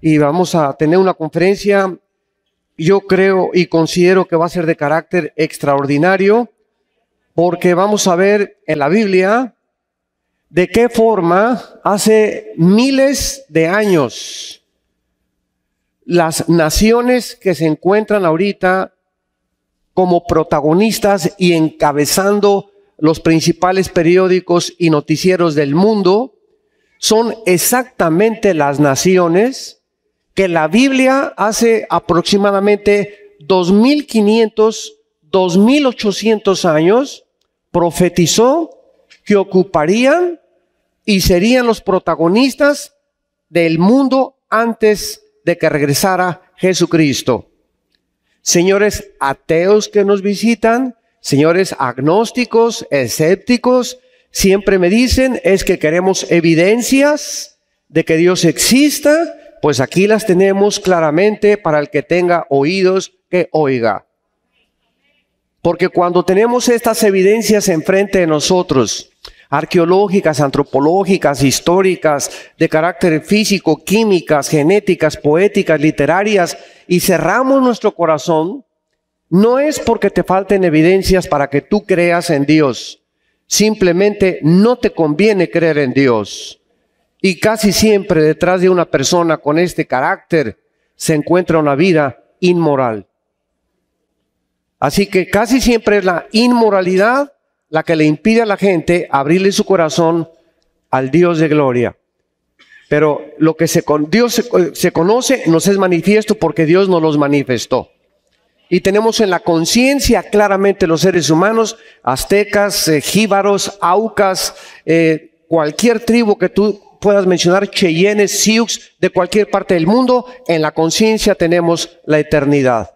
y vamos a tener una conferencia, yo creo y considero que va a ser de carácter extraordinario, porque vamos a ver en la Biblia de qué forma hace miles de años las naciones que se encuentran ahorita como protagonistas y encabezando los principales periódicos y noticieros del mundo son exactamente las naciones que la Biblia hace aproximadamente 2500, 2800 años profetizó que ocuparían y serían los protagonistas del mundo antes de que regresara Jesucristo. Señores ateos que nos visitan, señores agnósticos, escépticos, siempre me dicen es que queremos evidencias de que Dios exista. Pues aquí las tenemos claramente para el que tenga oídos que oiga. Porque cuando tenemos estas evidencias enfrente de nosotros, arqueológicas, antropológicas, históricas, de carácter físico, químicas, genéticas, poéticas, literarias, y cerramos nuestro corazón, no es porque te falten evidencias para que tú creas en Dios. Simplemente no te conviene creer en Dios. Y casi siempre detrás de una persona con este carácter se encuentra una vida inmoral. Así que casi siempre es la inmoralidad la que le impide a la gente abrirle su corazón al Dios de gloria. Pero lo que Dios se conoce nos es manifiesto porque Dios nos los manifestó. Y tenemos en la conciencia claramente los seres humanos, aztecas, jíbaros, aucas, cualquier tribu que tú puedas mencionar, cheyennes, sioux, de cualquier parte del mundo, en la conciencia tenemos la eternidad.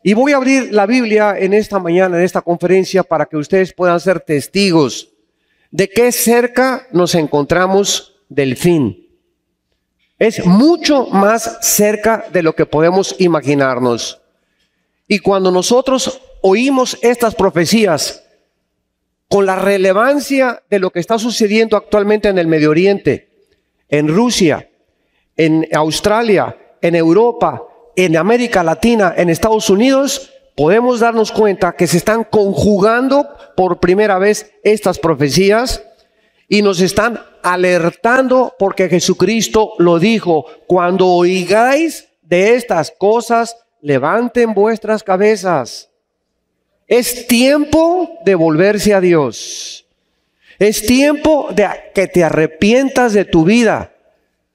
Y voy a abrir la Biblia en esta mañana, en esta conferencia, para que ustedes puedan ser testigos de qué cerca nos encontramos del fin. Es mucho más cerca de lo que podemos imaginarnos. Y cuando nosotros oímos estas profecías, con la relevancia de lo que está sucediendo actualmente en el Medio Oriente, en Rusia, en Australia, en Europa, en América Latina, en Estados Unidos, podemos darnos cuenta que se están conjugando por primera vez estas profecías y nos están alertando porque Jesucristo lo dijo: cuando oigáis de estas cosas, levanten vuestras cabezas. Es tiempo de volverse a Dios. Es tiempo de que te arrepientas de tu vida.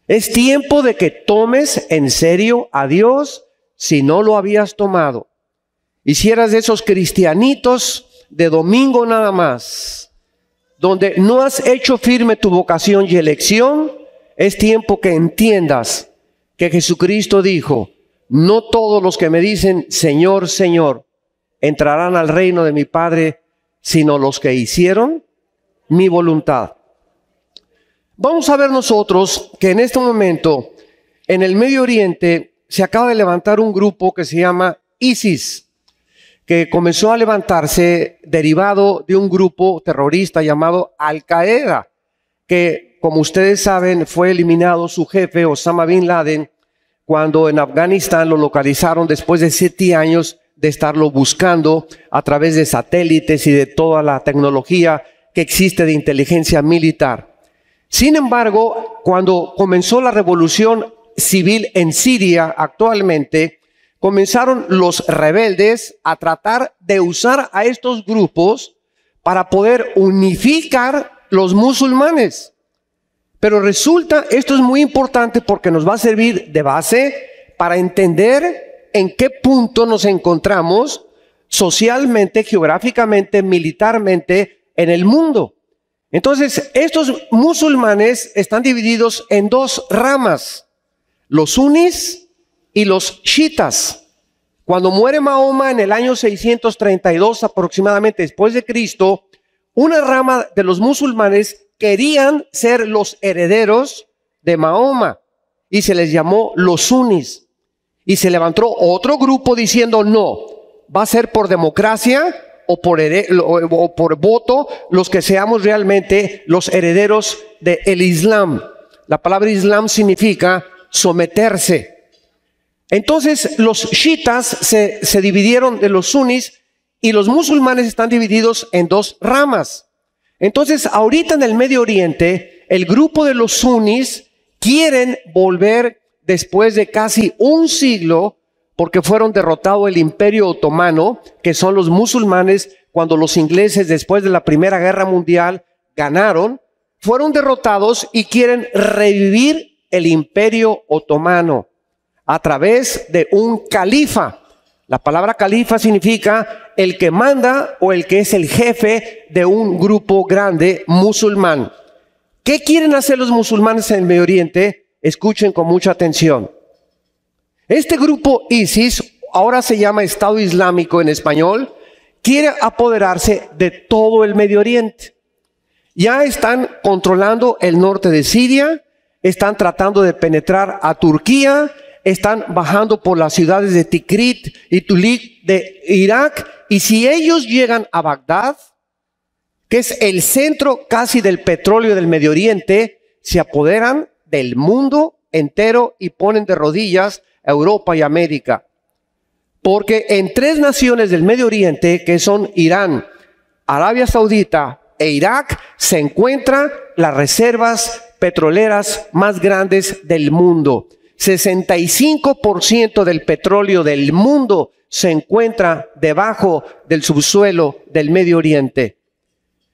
Es tiempo de que tomes en serio a Dios si no lo habías tomado. Y si eras de esos cristianitos de domingo nada más, donde no has hecho firme tu vocación y elección, es tiempo que entiendas que Jesucristo dijo: no todos los que me dicen Señor, Señor, entrarán al reino de mi Padre, sino los que hicieron mi voluntad. Vamos a ver nosotros que en este momento, en el Medio Oriente, se acaba de levantar un grupo que se llama ISIS, que comenzó a levantarse derivado de un grupo terrorista llamado Al-Qaeda, que, como ustedes saben, fue eliminado su jefe, Osama Bin Laden, cuando en Afganistán lo localizaron después de 7 años de estarlo buscando a través de satélites y de toda la tecnología que existe de inteligencia militar. Sin embargo, cuando comenzó la revolución civil en Siria actualmente, comenzaron los rebeldes a tratar de usar a estos grupos para poder unificar los musulmanes. Pero resulta, esto es muy importante porque nos va a servir de base para entender en qué punto nos encontramos socialmente, geográficamente, militarmente en el mundo. Entonces, estos musulmanes están divididos en 2 ramas, los sunis y los chiitas. Cuando muere Mahoma en el año 632 aproximadamente después de Cristo, una rama de los musulmanes querían ser los herederos de Mahoma y se les llamó los sunis. Y se levantó otro grupo diciendo: no, va a ser por democracia o por voto los que seamos realmente los herederos del Islam. La palabra Islam significa someterse. Entonces los chiitas se dividieron de los sunnis y los musulmanes están divididos en dos ramas. Entonces ahorita en el Medio Oriente, el grupo de los sunnis quieren volver después de casi un siglo, porque fueron derrotados el Imperio Otomano, que son los musulmanes, cuando los ingleses después de la Primera Guerra Mundial ganaron, fueron derrotados y quieren revivir el Imperio Otomano a través de un califa. La palabra califa significa el que manda o el que es el jefe de un grupo grande musulmán. ¿Qué quieren hacer los musulmanes en el Medio Oriente? Escuchen con mucha atención. Este grupo ISIS, ahora se llama Estado Islámico en español, quiere apoderarse de todo el Medio Oriente. Ya están controlando el norte de Siria, están tratando de penetrar a Turquía, están bajando por las ciudades de Tikrit y Tulik de Irak, y si ellos llegan a Bagdad, que es el centro casi del petróleo del Medio Oriente, se apoderan del mundo entero y ponen de rodillas a Europa y América. Porque en tres naciones del Medio Oriente, que son Irán, Arabia Saudita e Irak, se encuentran las reservas petroleras más grandes del mundo. 65% del petróleo del mundo se encuentra debajo del subsuelo del Medio Oriente.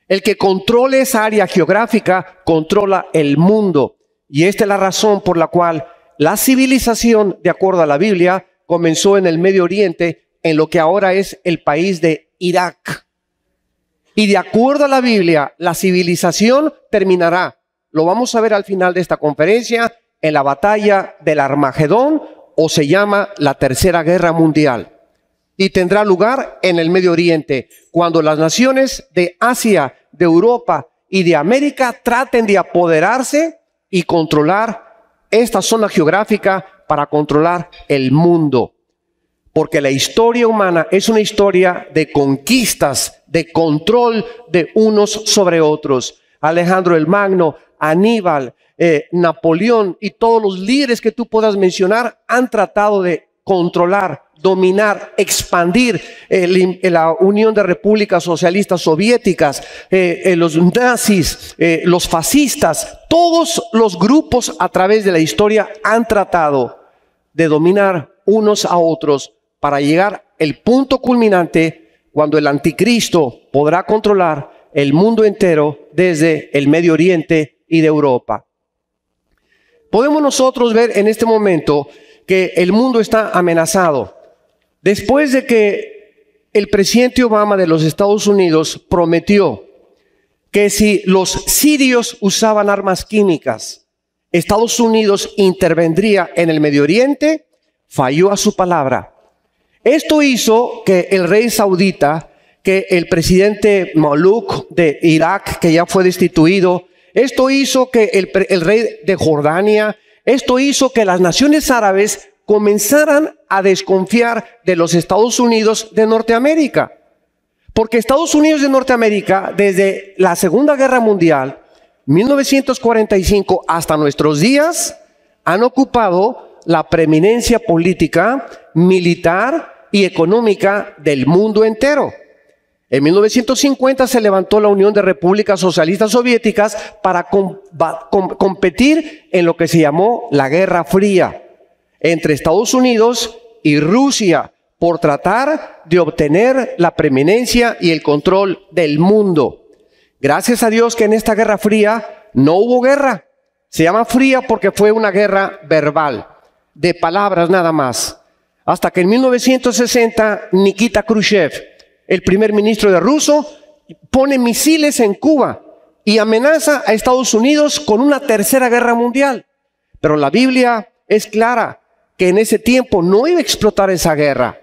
El que controle esa área geográfica controla el mundo. Y esta es la razón por la cual la civilización, de acuerdo a la Biblia, comenzó en el Medio Oriente, en lo que ahora es el país de Irak. Y de acuerdo a la Biblia, la civilización terminará. Lo vamos a ver al final de esta conferencia, en la batalla del Armagedón, o se llama la Tercera Guerra Mundial. Y tendrá lugar en el Medio Oriente, cuando las naciones de Asia, de Europa y de América traten de apoderarse y controlar esta zona geográfica para controlar el mundo. Porque la historia humana es una historia de conquistas, de control de unos sobre otros. Alejandro el Magno, Aníbal, Napoleón y todos los líderes que tú puedas mencionar han tratado de controlar, dominar, expandir la Unión de Repúblicas Socialistas Soviéticas, los nazis, los fascistas, todos los grupos a través de la historia han tratado de dominar unos a otros para llegar al punto culminante cuando el anticristo podrá controlar el mundo entero desde el Medio Oriente y de Europa. Podemos nosotros ver en este momento que el mundo está amenazado. Después de que el presidente Obama de los Estados Unidos prometió que si los sirios usaban armas químicas, Estados Unidos intervendría en el Medio Oriente, falló a su palabra. Esto hizo que el rey saudita, que el presidente Maluk de Irak, que ya fue destituido, esto hizo que el rey de Jordania, esto hizo que las naciones árabes comenzaran a desconfiar de los Estados Unidos de Norteamérica. Porque Estados Unidos de Norteamérica, desde la Segunda Guerra Mundial, 1945 hasta nuestros días, han ocupado la preeminencia política, militar y económica del mundo entero. En 1950 se levantó la Unión de Repúblicas Socialistas Soviéticas para competir en lo que se llamó la Guerra Fría entre Estados Unidos y Rusia por tratar de obtener la preeminencia y el control del mundo. Gracias a Dios que en esta Guerra Fría no hubo guerra. Se llama fría porque fue una guerra verbal, de palabras nada más. Hasta que en 1960 Nikita Khrushchev, el primer ministro de Rusia, pone misiles en Cuba y amenaza a Estados Unidos con una tercera guerra mundial. Pero la Biblia es clara que en ese tiempo no iba a explotar esa guerra.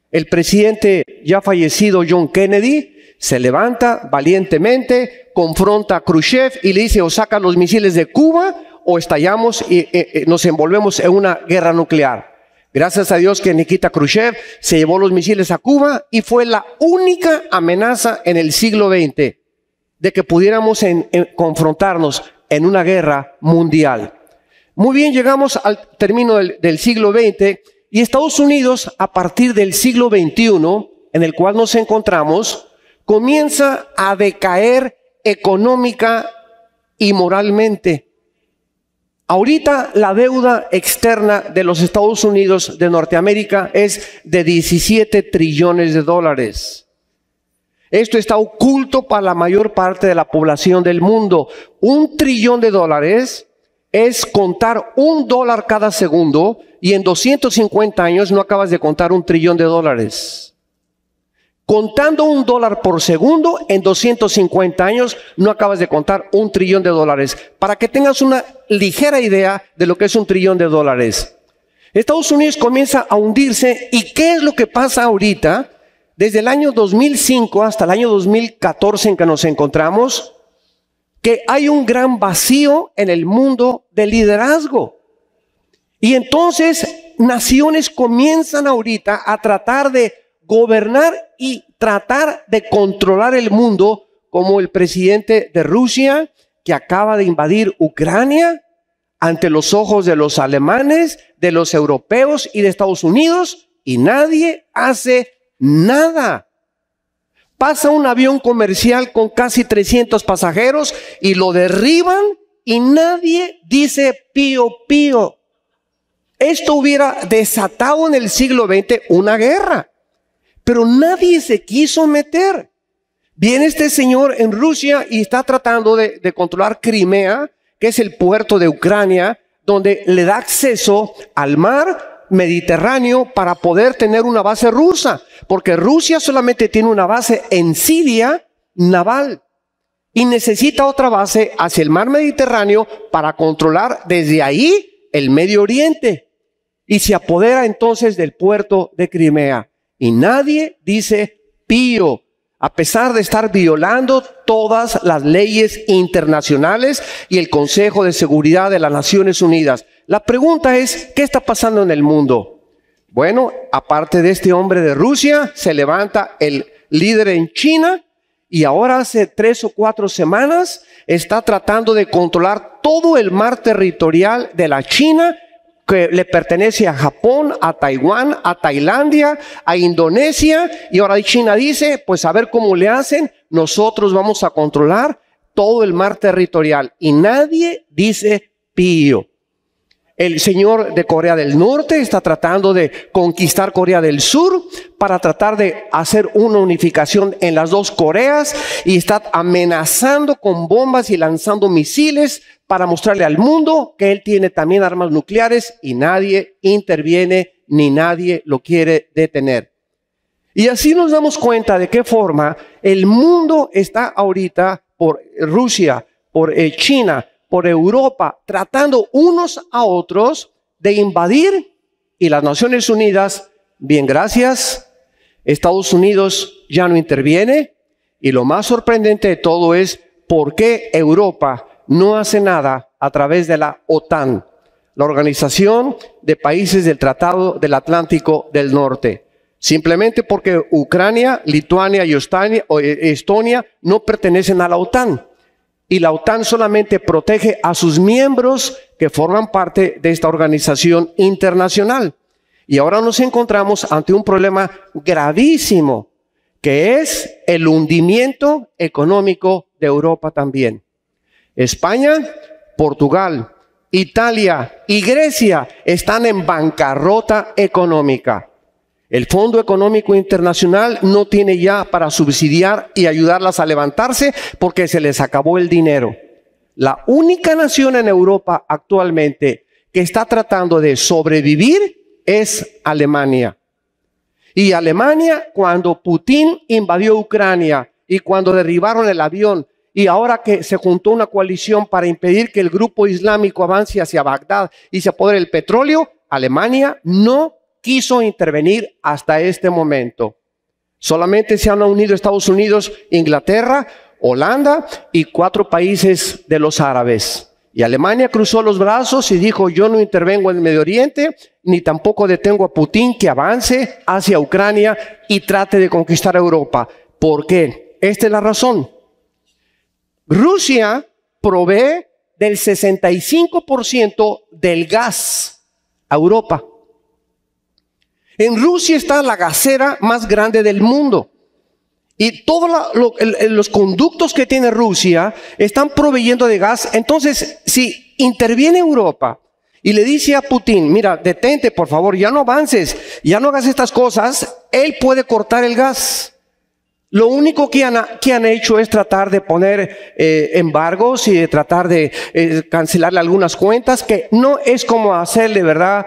El presidente ya fallecido John Kennedy se levanta valientemente, confronta a Khrushchev y le dice: o saca los misiles de Cuba o estallamos y nos envolvemos en una guerra nuclear. Gracias a Dios que Nikita Khrushchev se llevó los misiles a Cuba y fue la única amenaza en el siglo XX de que pudiéramos confrontarnos en una guerra mundial. Muy bien, llegamos al término del siglo XX y Estados Unidos, a partir del siglo XXI, en el cual nos encontramos, comienza a decaer económica y moralmente. Ahorita la deuda externa de los Estados Unidos de Norteamérica es de 17 trillones de dólares. Esto está oculto para la mayor parte de la población del mundo. $1 trillón es contar $1 cada segundo, y en 250 años no acabas de contar $1 trillón. Contando $1 por segundo, en 250 años no acabas de contar $1 trillón. Para que tengas una ligera idea de lo que es $1 trillón. Estados Unidos comienza a hundirse. ¿Y qué es lo que pasa ahorita? Desde el año 2005 hasta el año 2014 en que nos encontramos, que hay un gran vacío en el mundo del liderazgo. Y entonces naciones comienzan ahorita a tratar de gobernar y tratar de controlar el mundo, como el presidente de Rusia, que acaba de invadir Ucrania ante los ojos de los alemanes, de los europeos y de Estados Unidos, y nadie hace nada. Pasa un avión comercial con casi 300 pasajeros y lo derriban y nadie dice pío, pío. Esto hubiera desatado en el siglo XX una guerra, pero nadie se quiso meter. Viene este señor en Rusia y está tratando de controlar Crimea, que es el puerto de Ucrania, donde le da acceso al mar Mediterráneo para poder tener una base rusa, porque Rusia solamente tiene una base en Siria naval y necesita otra base hacia el mar Mediterráneo para controlar desde ahí el Medio Oriente, y se apodera entonces del puerto de Crimea y nadie dice pío, a pesar de estar violando todas las leyes internacionales y el Consejo de Seguridad de las Naciones Unidas. La pregunta es, ¿qué está pasando en el mundo? Bueno, aparte de este hombre de Rusia, se levanta el líder en China y ahora hace 3 o 4 semanas está tratando de controlar todo el mar territorial de la China, que le pertenece a Japón, a Taiwán, a Tailandia, a Indonesia, y ahora China dice, pues a ver cómo le hacen, nosotros vamos a controlar todo el mar territorial, y nadie dice pío. El señor de Corea del Norte está tratando de conquistar Corea del Sur para tratar de hacer una unificación en las dos Coreas, y está amenazando con bombas y lanzando misiles para mostrarle al mundo que él tiene también armas nucleares, y nadie interviene ni nadie lo quiere detener. Y así nos damos cuenta de qué forma el mundo está ahorita por Rusia, por China, por Europa, tratando unos a otros de invadir, y las Naciones Unidas, bien gracias, Estados Unidos ya no interviene, y lo más sorprendente de todo es por qué Europa no hace nada a través de la OTAN, la Organización de Países del Tratado del Atlántico del Norte. Simplemente porque Ucrania, Lituania y Estonia no pertenecen a la OTAN. Y la OTAN solamente protege a sus miembros que forman parte de esta organización internacional. Y ahora nos encontramos ante un problema gravísimo, que es el hundimiento económico de Europa también. España, Portugal, Italia y Grecia están en bancarrota económica. El Fondo Económico Internacional no tiene ya para subsidiar y ayudarlas a levantarse porque se les acabó el dinero. La única nación en Europa actualmente que está tratando de sobrevivir es Alemania. Y Alemania, cuando Putin invadió Ucrania y cuando derribaron el avión, y ahora que se juntó una coalición para impedir que el grupo islámico avance hacia Bagdad y se apodere el petróleo, Alemania no quiso intervenir hasta este momento. Solamente se han unido Estados Unidos, Inglaterra, Holanda y 4 países de los árabes. Y Alemania cruzó los brazos y dijo, yo no intervengo en el Medio Oriente, ni tampoco detengo a Putin que avance hacia Ucrania y trate de conquistar Europa. ¿Por qué? Esta es la razón. Rusia provee del 65% del gas a Europa. En Rusia está la gasera más grande del mundo. Y todos los conductos que tiene Rusia están proveyendo de gas. Entonces, si interviene Europa y le dice a Putin, mira, detente por favor, ya no avances, ya no hagas estas cosas, él puede cortar el gas. Lo único que han hecho es tratar de poner embargos y de tratar de cancelarle algunas cuentas, que no es como hacerle, ¿verdad?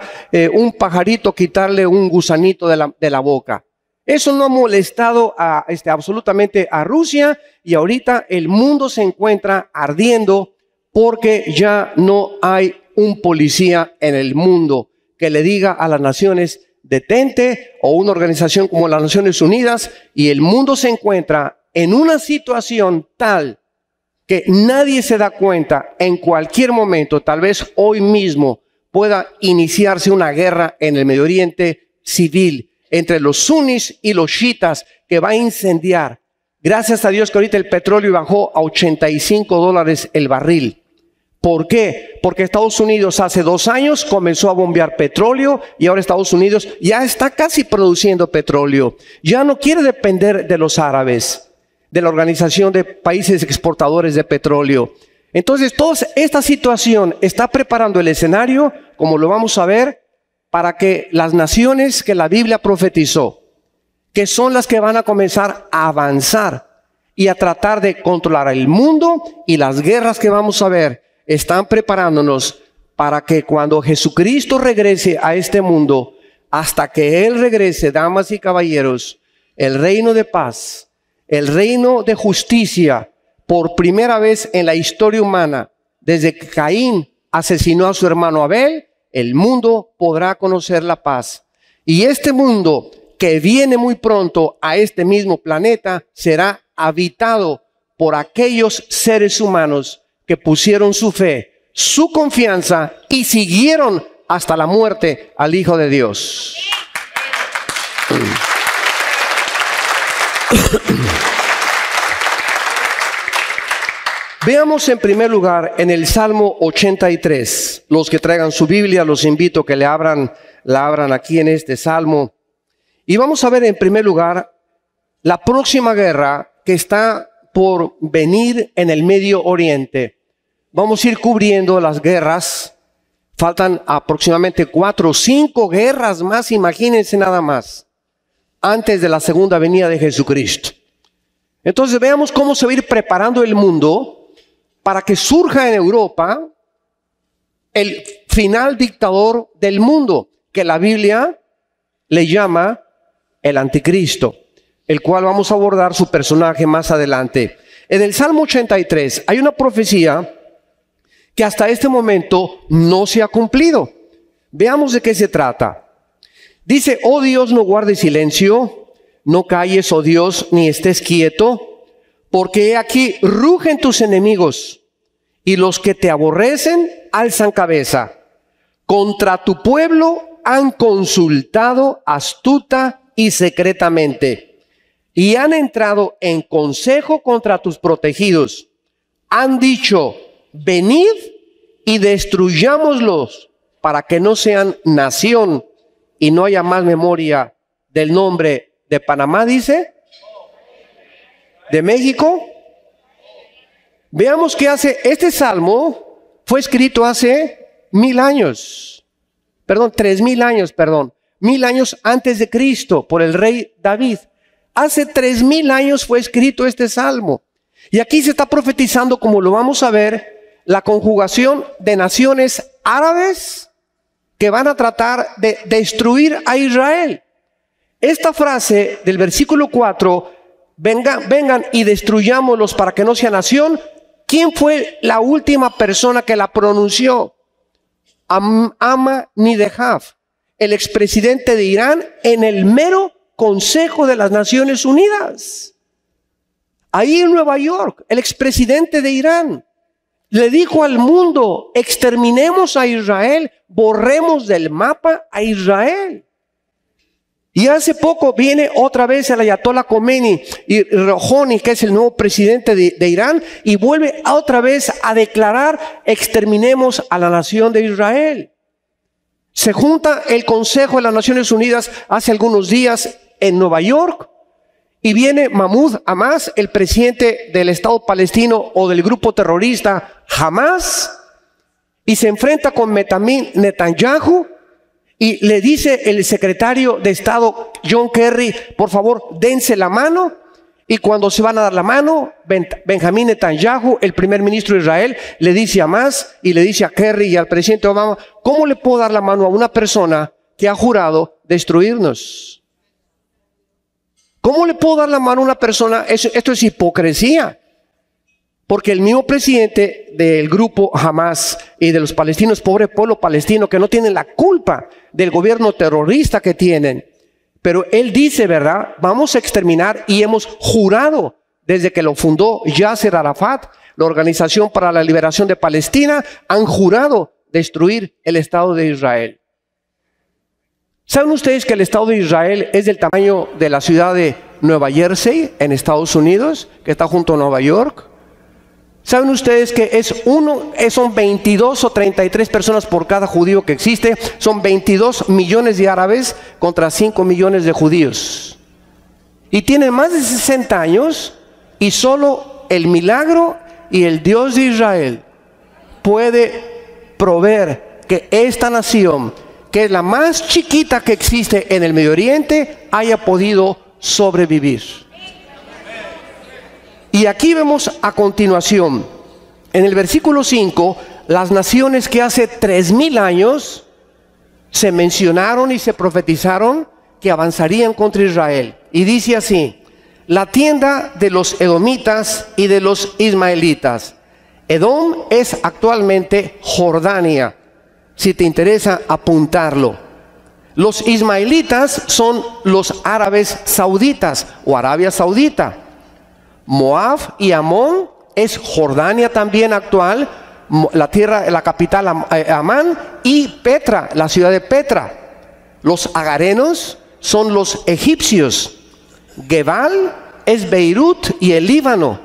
Un pajarito, quitarle un gusanito de la boca. Eso no ha molestado absolutamente a Rusia, y ahorita el mundo se encuentra ardiendo porque ya no hay un policía en el mundo que le diga a las naciones detente, o una organización como las Naciones Unidas, y el mundo se encuentra en una situación tal que nadie se da cuenta. En cualquier momento, tal vez hoy mismo, pueda iniciarse una guerra en el Medio Oriente civil entre los sunnis y los chiitas que va a incendiar. Gracias a Dios que ahorita el petróleo bajó a $85 el barril. ¿Por qué? Porque Estados Unidos hace 2 años comenzó a bombear petróleo, y ahora Estados Unidos ya está casi produciendo petróleo. Ya no quiere depender de los árabes, de la Organización de Países Exportadores de Petróleo. Entonces, toda esta situación está preparando el escenario, como lo vamos a ver, para que las naciones que la Biblia profetizó, que son las que van a comenzar a avanzar y a tratar de controlar el mundo, y las guerras que vamos a ver, están preparándonos para que cuando Jesucristo regrese a este mundo, hasta que Él regrese, damas y caballeros, el reino de paz, el reino de justicia, por primera vez en la historia humana, desde que Caín asesinó a su hermano Abel, el mundo podrá conocer la paz. Y este mundo que viene muy pronto a este mismo planeta será habitado por aquellos seres humanos que pusieron su fe, su confianza y siguieron hasta la muerte al Hijo de Dios. Veamos en primer lugar en el Salmo 83. Los que traigan su Biblia, los invito a que la abran aquí en este Salmo. Y vamos a ver en primer lugar la próxima guerra que está por venir en el Medio Oriente. Vamos a ir cubriendo las guerras. Faltan aproximadamente 4 o 5 guerras más, imagínense nada más, antes de la segunda venida de Jesucristo. Entonces veamos cómo se va a ir preparando el mundo para que surja en Europa el final dictador del mundo, que la Biblia le llama el anticristo, el cual vamos a abordar su personaje más adelante. En el Salmo 83 hay una profecía que hasta este momento no se ha cumplido. Veamos de qué se trata. Dice: oh Dios, no guardes silencio, no calles, oh Dios, ni estés quieto, porque he aquí rugen tus enemigos, y los que te aborrecen alzan cabeza. Contra tu pueblo han consultado astuta y secretamente, y han entrado en consejo contra tus protegidos. Han dicho: venid y destruyámoslos, para que no sean nación y no haya más memoria del nombre de Panamá, dice, de México. Veamos qué hace. Este salmo fue escrito hace 1000 años, 3000 años, 1000 años antes de Cristo, por el rey David. Hace 3000 años fue escrito este salmo. Y aquí se está profetizando, como lo vamos a ver, la conjugación de naciones árabes que van a tratar de destruir a Israel. Esta frase del versículo 4, vengan y destruyámoslos para que no sea nación. ¿Quién fue la última persona que la pronunció? Ahmadinejad, el expresidente de Irán, en el mero Consejo de las Naciones Unidas. Ahí en Nueva York, el expresidente de Irán le dijo al mundo: exterminemos a Israel, borremos del mapa a Israel. Y hace poco viene otra vez el Ayatollah Khomeini y Rouhani, que es el nuevo presidente de Irán, y vuelve otra vez a declarar: exterminemos a la nación de Israel. Se junta el Consejo de las Naciones Unidas hace algunos días en Nueva York, y viene Mahmoud Abbas, el presidente del Estado palestino o del grupo terrorista Hamas, y se enfrenta con Benjamin Netanyahu, y le dice el secretario de Estado John Kerry: por favor, dense la mano. Y cuando se van a dar la mano, Benjamin Netanyahu, el primer ministro de Israel, le dice a Hamas y le dice a Kerry y al presidente Obama: ¿cómo le puedo dar la mano a una persona que ha jurado destruirnos? ¿Cómo le puedo dar la mano a una persona? Esto es hipocresía. Porque el mismo presidente del grupo Hamas y de los palestinos, pobre pueblo palestino, que no tienen la culpa del gobierno terrorista que tienen, pero él dice, ¿verdad?, vamos a exterminar, y hemos jurado desde que lo fundó Yasser Arafat, la Organización para la Liberación de Palestina, han jurado destruir el Estado de Israel. ¿Saben ustedes que el Estado de Israel es del tamaño de la ciudad de Nueva Jersey, en Estados Unidos, que está junto a Nueva York? ¿Saben ustedes que son 22 o 33 personas por cada judío que existe? Son 22 millones de árabes contra 5 millones de judíos. Y tienen más de 60 años, y solo el milagro y el Dios de Israel puede proveer que esta nación, que es la más chiquita que existe en el Medio Oriente, haya podido sobrevivir. Y aquí vemos a continuación, en el versículo 5, las naciones que hace 3000 años se mencionaron y se profetizaron que avanzarían contra Israel. Y dice así: la tienda de los edomitas y de los ismaelitas. Edom es actualmente Jordania, si te interesa apuntarlo. Los ismaelitas son los árabes sauditas o Arabia Saudita. Moab y Amón es Jordania también actual, la capital Amán, y Petra, la ciudad de Petra. Los agarenos son los egipcios. Gebal es Beirut y el Líbano.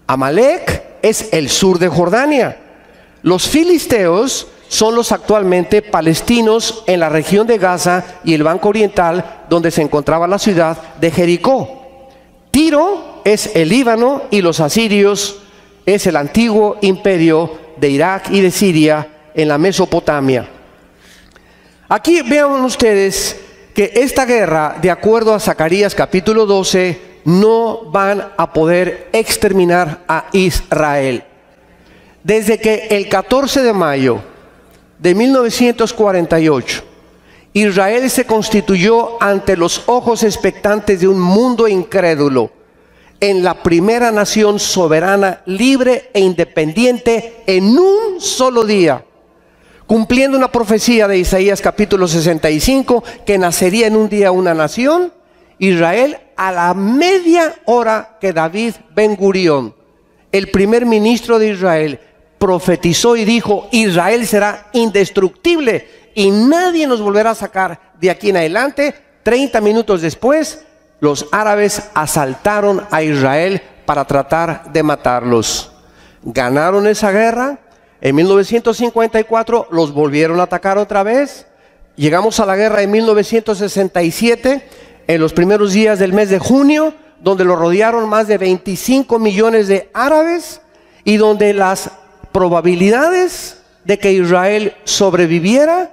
Amalek es el sur de Jordania. Los filisteos son los actualmente palestinos en la región de Gaza y el Banco Oriental, donde se encontraba la ciudad de Jericó. Tiro es el Líbano, y los asirios es el antiguo imperio de Irak y de Siria en la Mesopotamia. Aquí vean ustedes que esta guerra, de acuerdo a Zacarías capítulo 12, no van a poder exterminar a Israel. Desde que el 14 de mayo de 1948, Israel se constituyó ante los ojos expectantes de un mundo incrédulo en la primera nación soberana, libre e independiente en un solo día, cumpliendo una profecía de Isaías capítulo 65, que nacería en un día una nación. Israel, a la media hora que David Ben Gurión, el primer ministro de Israel, profetizó y dijo: Israel será indestructible y nadie nos volverá a sacar de aquí en adelante, 30 minutos después, los árabes asaltaron a Israel para tratar de matarlos. Ganaron esa guerra. En 1954 los volvieron a atacar otra vez. Llegamos a la guerra en 1967, en los primeros días del mes de junio, donde lo rodearon más de 25 millones de árabes, y donde las probabilidades de que Israel sobreviviera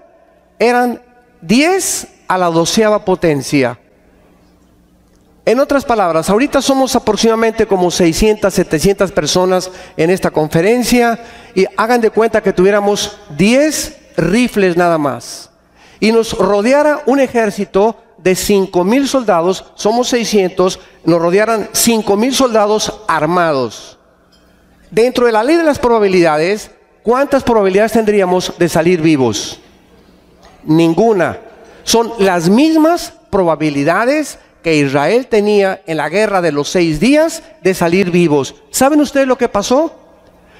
eran 10 a la 12ª potencia. En otras palabras, ahorita somos aproximadamente como 600, 700 personas en esta conferencia, y hagan de cuenta que tuviéramos 10 rifles nada más, y nos rodeara un ejército de 5,000 soldados, somos 600, nos rodearan 5,000 soldados armados. Dentro de la ley de las probabilidades, ¿cuántas probabilidades tendríamos de salir vivos? Ninguna. Son las mismas probabilidades que Israel tenía en la guerra de los 6 días de salir vivos. ¿Saben ustedes lo que pasó?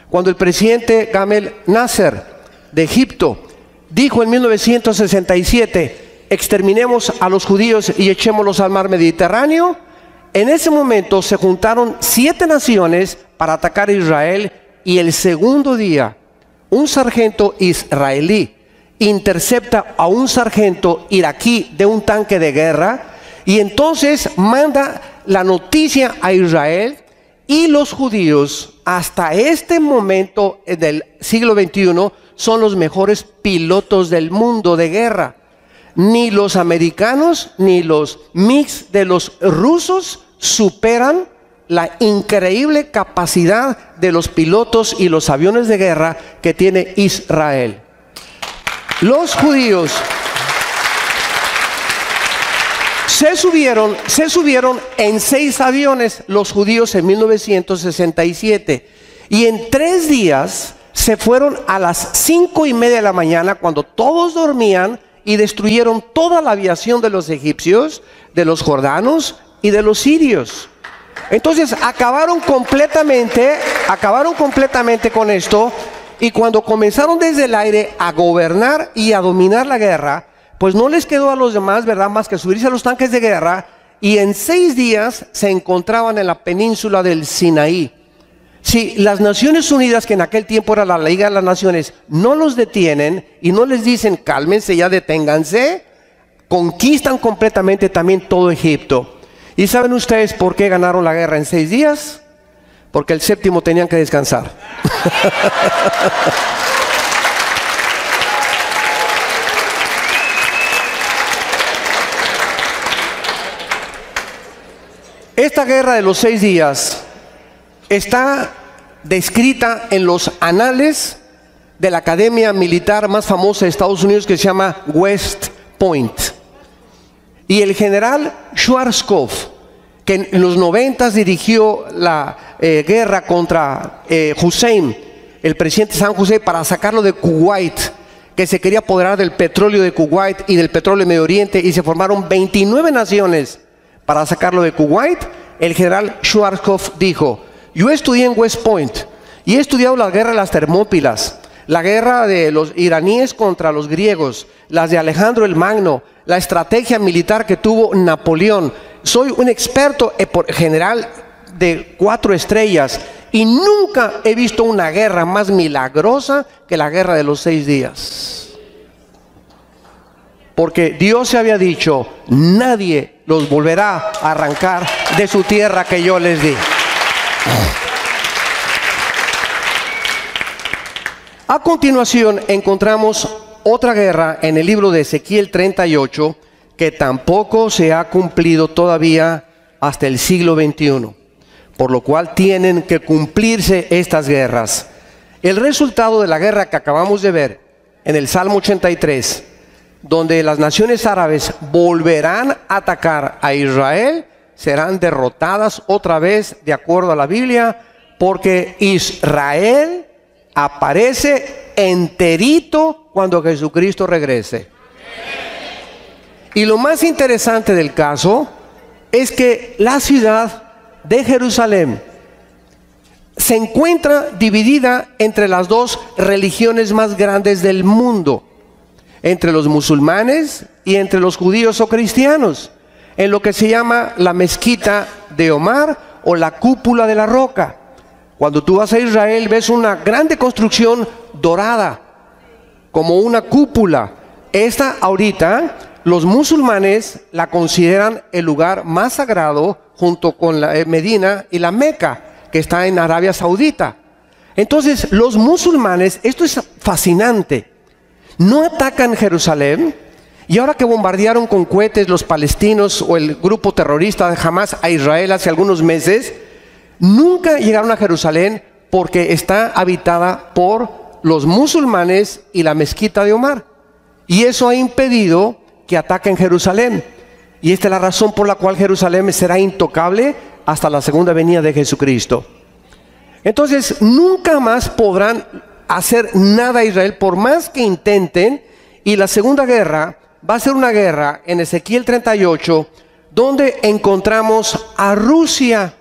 Cuando el presidente Gamal Nasser de Egipto dijo en 1967 exterminemos a los judíos y echémoslos al mar Mediterráneo. En ese momento se juntaron 7 naciones para atacar a Israel, y el segundo día un sargento israelí intercepta a un sargento iraquí de un tanque de guerra, y entonces manda la noticia a Israel. Y los judíos hasta este momento del siglo XXI son los mejores pilotos del mundo de guerra. Ni los americanos ni los MiGs de los rusos superan la increíble capacidad de los pilotos y los aviones de guerra que tiene Israel. Los judíos se subieron en 6 aviones, los judíos, en 1967. Y en 3 días se fueron a las 5:30 de la mañana, cuando todos dormían, y destruyeron toda la aviación de los egipcios, de los jordanos y de los sirios. Entonces acabaron completamente con esto. Y cuando comenzaron desde el aire a gobernar y a dominar la guerra, pues no les quedó a los demás, ¿verdad?, más que subirse a los tanques de guerra, y en 6 días se encontraban en la península del Sinaí. Si las Naciones Unidas, que en aquel tiempo era la Liga de las Naciones, no los detienen y no les dicen cálmense, ya deténganse, conquistan completamente también todo Egipto. ¿Y saben ustedes por qué ganaron la guerra en 6 días? Porque el 7º tenían que descansar. Esta guerra de los 6 días está descrita en los anales de la academia militar más famosa de Estados Unidos, que se llama West Point. Y el general Schwarzkopf, que en los 90 dirigió la guerra contra Hussein, el presidente Saddam Hussein, para sacarlo de Kuwait, que se quería apoderar del petróleo de Kuwait y del petróleo de Medio Oriente, y se formaron 29 naciones para sacarlo de Kuwait. El general Schwarzkopf dijo: yo estudié en West Point y he estudiado la guerra de las Termópilas, la guerra de los iraníes contra los griegos, las de Alejandro el Magno, la estrategia militar que tuvo Napoleón. Soy un experto general de 4 estrellas y nunca he visto una guerra más milagrosa que la guerra de los 6 días. Porque Dios se había dicho: nadie los volverá a arrancar de su tierra que yo les di. A continuación encontramos otra guerra en el libro de Ezequiel 38, que tampoco se ha cumplido todavía hasta el siglo XXI, por lo cual tienen que cumplirse estas guerras. El resultado de la guerra que acabamos de ver en el Salmo 83, donde las naciones árabes volverán a atacar a Israel, serán derrotadas otra vez de acuerdo a la Biblia, porque Israel aparece enterito cuando Jesucristo regrese. Y lo más interesante del caso es que la ciudad de Jerusalén se encuentra dividida entre las 2 religiones más grandes del mundo, entre los musulmanes y entre los judíos o cristianos, en lo que se llama la mezquita de Omar o la cúpula de la roca. Cuando tú vas a Israel ves una grande construcción dorada, como una cúpula. Esta ahorita los musulmanes la consideran el lugar más sagrado, junto con la Medina y la Meca, que está en Arabia Saudita. Entonces los musulmanes, esto es fascinante, no atacan Jerusalén. Y ahora que bombardearon con cohetes los palestinos o el grupo terrorista de Hamas a Israel hace algunos meses, nunca llegaron a Jerusalén, porque está habitada por los musulmanes y la mezquita de Omar. Y eso ha impedido que ataquen Jerusalén. Y esta es la razón por la cual Jerusalén será intocable hasta la segunda venida de Jesucristo. Entonces nunca más podrán hacer nada a Israel, por más que intenten. Y la segunda guerra va a ser una guerra en Ezequiel 38, donde encontramos a Rusia.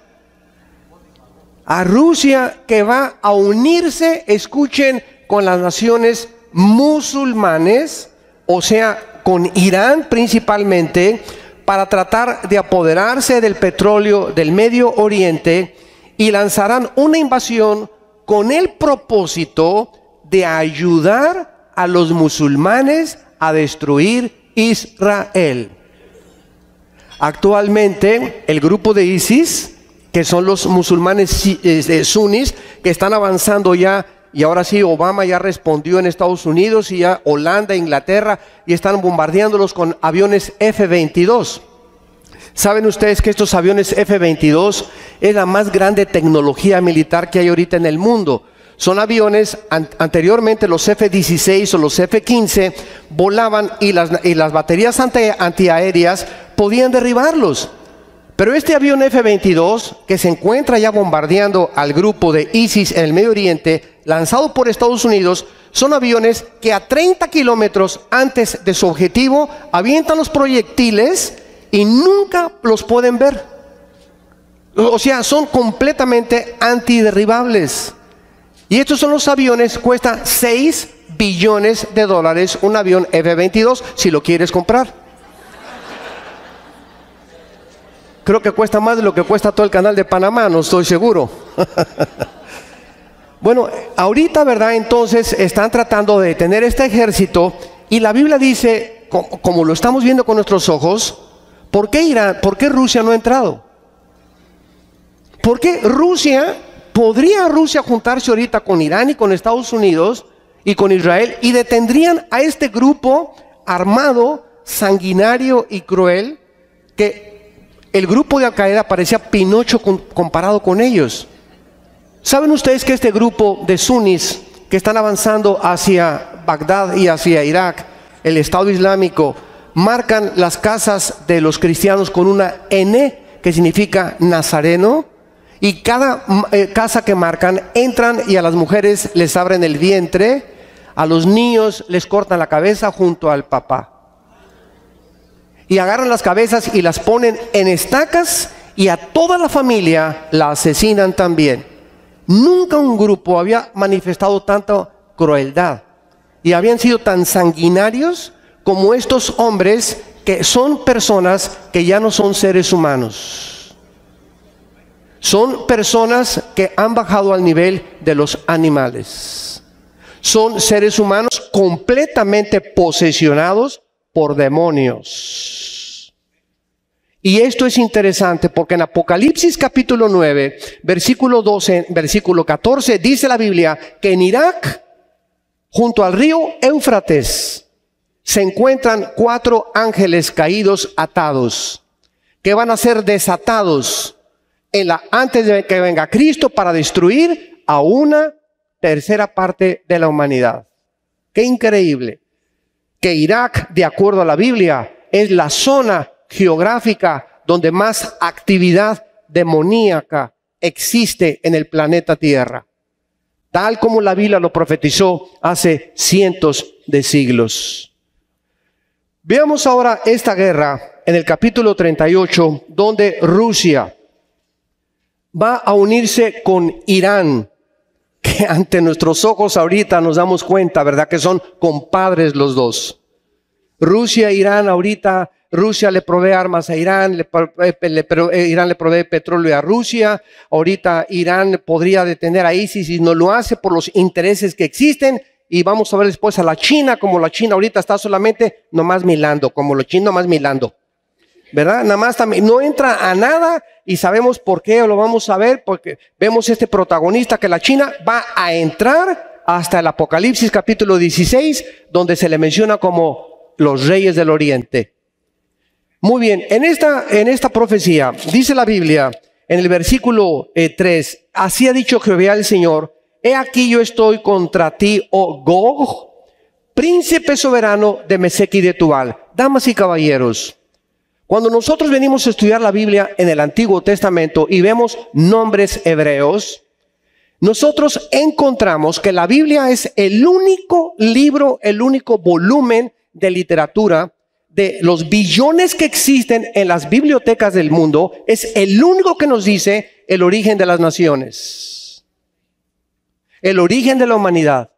A Rusia, que va a unirse, escuchen, con las naciones musulmanes, o sea, con Irán principalmente, para tratar de apoderarse del petróleo del Medio Oriente, y lanzarán una invasión con el propósito de ayudar a los musulmanes a destruir Israel. Actualmente el grupo de ISIS, que son los musulmanes suníes, que están avanzando ya, y ahora sí Obama ya respondió en Estados Unidos, y ya Holanda, Inglaterra, y están bombardeándolos con aviones F-22. ¿Saben ustedes que estos aviones F-22 es la más grande tecnología militar que hay ahorita en el mundo? Son aviones, anteriormente los F-16 o los F-15 volaban, y las baterías antiaéreas podían derribarlos. Pero este avión F-22, que se encuentra ya bombardeando al grupo de ISIS en el Medio Oriente, lanzado por Estados Unidos, son aviones que a 30 kilómetros antes de su objetivo avientan los proyectiles y nunca los pueden ver. O sea, son completamente antiderribables. Y estos son los aviones, cuesta $6 billones un avión F-22 si lo quieres comprar. Creo que cuesta más de lo que cuesta todo el canal de Panamá, no estoy seguro. Bueno, ahorita, ¿verdad? Entonces están tratando de detener este ejército, y la Biblia dice, como lo estamos viendo con nuestros ojos, ¿por qué Irán, por qué Rusia no ha entrado? ¿Por qué podría Rusia juntarse ahorita con Irán y con Estados Unidos y con Israel, y detendrían a este grupo armado, sanguinario y cruel, que el grupo de Al-Qaeda parecía Pinocho comparado con ellos? ¿Saben ustedes que este grupo de suníes que están avanzando hacia Bagdad y hacia Irak, el Estado Islámico, marcan las casas de los cristianos con una N, que significa nazareno? Y cada casa que marcan, entran y a las mujeres les abren el vientre, a los niños les cortan la cabeza junto al papá. Y agarran las cabezas y las ponen en estacas, y a toda la familia la asesinan también. Nunca un grupo había manifestado tanta crueldad y habían sido tan sanguinarios como estos hombres, que son personas que ya no son seres humanos. Son personas que han bajado al nivel de los animales. Son seres humanos completamente posesionados por demonios. Y esto es interesante porque en Apocalipsis capítulo 9, versículo 12, versículo 14, dice la Biblia que en Irak, junto al río Éufrates, se encuentran 4 ángeles caídos atados, que van a ser desatados antes de que venga Cristo, para destruir a una tercera parte de la humanidad. ¡Qué increíble! Que Irak, de acuerdo a la Biblia, es la zona geográfica donde más actividad demoníaca existe en el planeta Tierra, tal como la Biblia lo profetizó hace cientos de siglos. Veamos ahora esta guerra en el capítulo 38, donde Rusia va a unirse con Irán, que ante nuestros ojos ahorita nos damos cuenta, ¿verdad?, que son compadres los dos. Rusia e Irán ahorita, Rusia le provee armas a Irán, Irán le provee petróleo a Rusia. Ahorita Irán podría detener a ISIS y no lo hace por los intereses que existen. Y vamos a ver después a la China, como la China ahorita está solamente nomás milando, como los chinos nomás milando, ¿verdad? Nada más también, no entra a nada, y sabemos por qué, lo vamos a ver, porque vemos este protagonista, que la China va a entrar hasta el Apocalipsis capítulo 16, donde se le menciona como los reyes del Oriente. Muy bien, en esta profecía dice la Biblia en el versículo 3, así ha dicho Jehová el Señor, he aquí yo estoy contra ti, oh Gog, príncipe soberano de Mesec y de Tubal. Damas y caballeros, cuando nosotros venimos a estudiar la Biblia en el Antiguo Testamento y vemos nombres hebreos, nosotros encontramos que la Biblia es el único libro, el único volumen de literatura de los billones que existen en las bibliotecas del mundo, es el único que nos dice el origen de las naciones, el origen de la humanidad,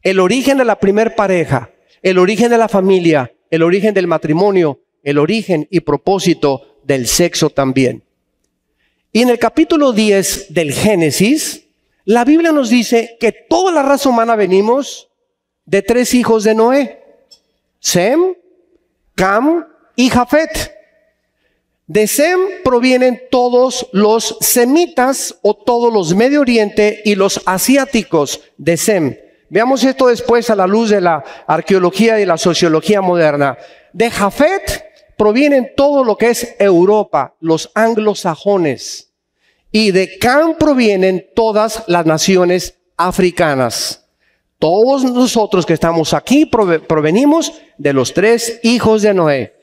el origen de la primer pareja, el origen de la familia, el origen del matrimonio, el origen y propósito del sexo también. Y en el capítulo 10 del Génesis, la Biblia nos dice que toda la raza humana venimos de 3 hijos de Noé: Sem, Cam y Jafet. De Sem provienen todos los semitas o todos los Medio Oriente y los asiáticos de Sem. Veamos esto después a la luz de la arqueología y la sociología moderna. De Jafet provienen todo lo que es Europa, los anglosajones. Y de Cam provienen todas las naciones africanas. Todos nosotros que estamos aquí provenimos de los 3 hijos de Noé: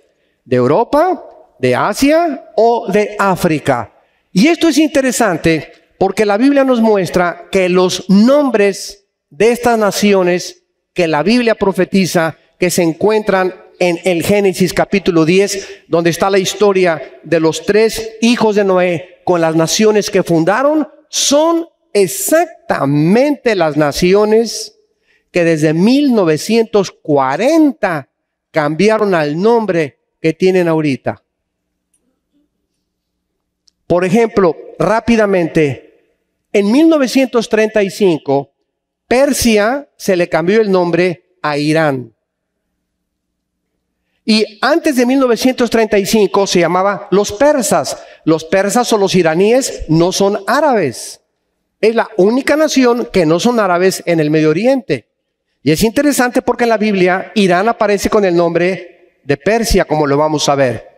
de Europa, de Asia o de África. Y esto es interesante porque la Biblia nos muestra que los nombres de estas naciones que la Biblia profetiza, que se encuentran en el Génesis capítulo 10, donde está la historia de los 3 hijos de Noé con las naciones que fundaron, son exactamente las naciones que desde 1940 cambiaron al nombre que tienen ahorita. Por ejemplo, rápidamente, en 1935, Persia se le cambió el nombre a Irán. Y antes de 1935 se llamaba los persas. Los persas o los iraníes no son árabes. Es la única nación que no son árabes en el Medio Oriente. Y es interesante porque en la Biblia Irán aparece con el nombre de Persia, como lo vamos a ver.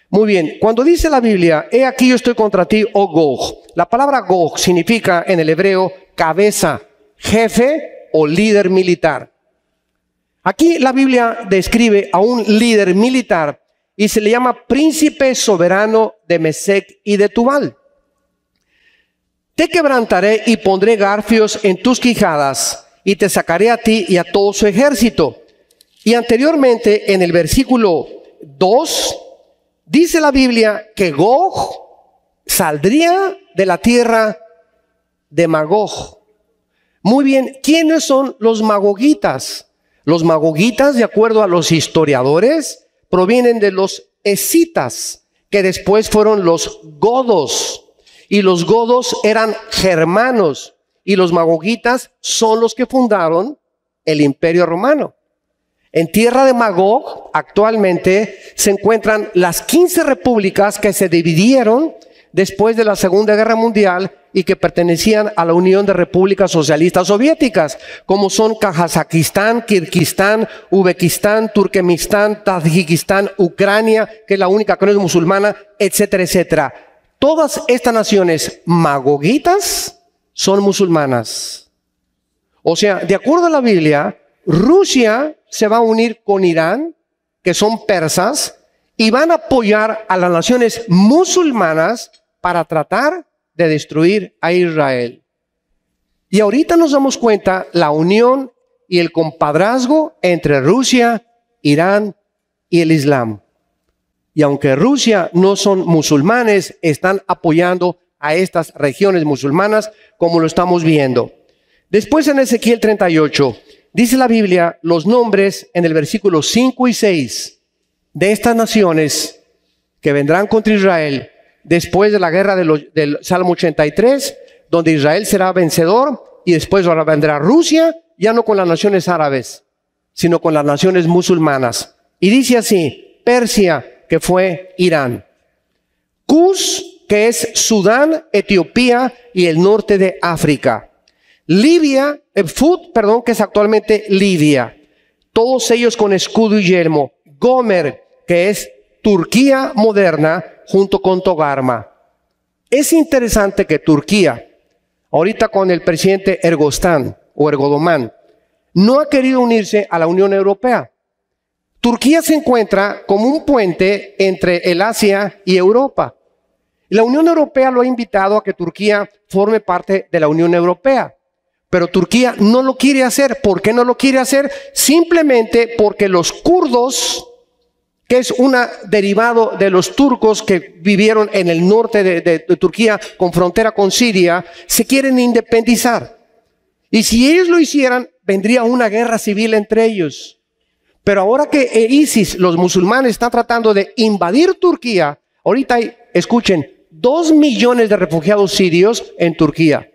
Muy bien, cuando dice la Biblia, he aquí yo estoy contra ti, oh Gog. La palabra Gog significa en el hebreo cabeza, jefe o líder militar. Aquí la Biblia describe a un líder militar y se le llama príncipe soberano de Mesec y de Tubal. Te quebrantaré y pondré garfios en tus quijadas y te sacaré a ti y a todo su ejército. Y anteriormente en el versículo 2 dice la Biblia que Gog saldría de la tierra de Magog. Muy bien, ¿quiénes son los magogitas? Los magogitas, de acuerdo a los historiadores, provienen de los escitas, que después fueron los godos. Y los godos eran germanos. Y los magogitas son los que fundaron el Imperio Romano. En tierra de Magog actualmente se encuentran las 15 repúblicas que se dividieron después de la Segunda Guerra Mundial y que pertenecían a la Unión de Repúblicas Socialistas Soviéticas, como son Kazajistán, Kirguistán, Uzbekistán, Turkmenistán, Tayikistán, Ucrania, que es la única que no es musulmana, etcétera, etcétera. Todas estas naciones magogitas son musulmanas. O sea, de acuerdo a la Biblia, Rusia se va a unir con Irán, que son persas, y van a apoyar a las naciones musulmanas para tratar de destruir a Israel. Y ahorita nos damos cuenta la unión y el compadrazgo entre Rusia, Irán y el Islam. Y aunque Rusia no son musulmanes, están apoyando a estas regiones musulmanas como lo estamos viendo. Después en Ezequiel 38, dice la Biblia los nombres en el versículo 5 y 6 de estas naciones que vendrán contra Israel después de la guerra del Salmo 83, donde Israel será vencedor y después ahora vendrá Rusia, ya no con las naciones árabes, sino con las naciones musulmanas. Y dice así, Persia, que fue Irán. Cus, que es Sudán, Etiopía y el norte de África. Libia, Fut, que es actualmente Libia. Todos ellos con escudo y yelmo. Gomer, que es Turquía moderna, junto con Togarma. Es interesante que Turquía, ahorita con el presidente Ergostán o Ergodomán, no ha querido unirse a la Unión Europea. Turquía se encuentra como un puente entre el Asia y Europa. La Unión Europea lo ha invitado a que Turquía forme parte de la Unión Europea. Pero Turquía no lo quiere hacer. ¿Por qué no lo quiere hacer? Simplemente porque los kurdos, que es un derivado de los turcos que vivieron en el norte de Turquía con frontera con Siria, se quieren independizar. Y si ellos lo hicieran, vendría una guerra civil entre ellos. Pero ahora que ISIS, los musulmanes, están tratando de invadir Turquía, ahorita hay, escuchen, 2 millones de refugiados sirios en Turquía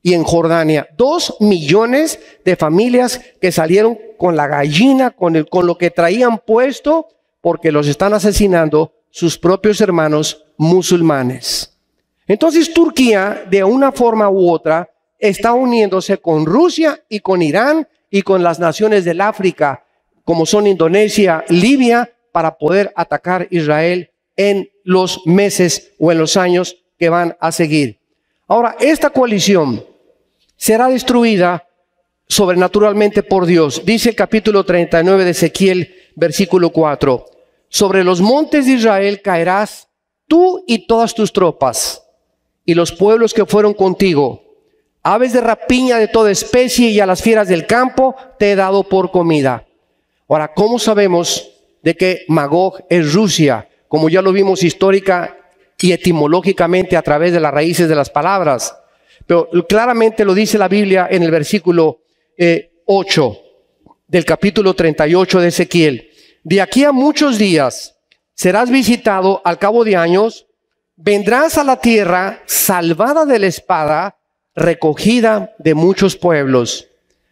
y en Jordania. 2 millones de familias que salieron con la gallina, con lo que traían puesto, porque los están asesinando sus propios hermanos musulmanes. Entonces Turquía, de una forma u otra, está uniéndose con Rusia y con Irán y con las naciones del África, como son Indonesia, Libia, para poder atacar Israel en los meses o en los años que van a seguir. Ahora, esta coalición será destruida sobrenaturalmente por Dios. Dice el capítulo 39 de Ezequiel, versículo 4. Sobre los montes de Israel caerás tú y todas tus tropas, y los pueblos que fueron contigo. Aves de rapiña de toda especie y a las fieras del campo te he dado por comida. Ahora, ¿cómo sabemos de que Magog es Rusia? Como ya lo vimos histórica y etimológicamente a través de las raíces de las palabras. Pero claramente lo dice la Biblia en el versículo 8 del capítulo 38 de Ezequiel. De aquí a muchos días serás visitado al cabo de años, vendrás a la tierra salvada de la espada, recogida de muchos pueblos.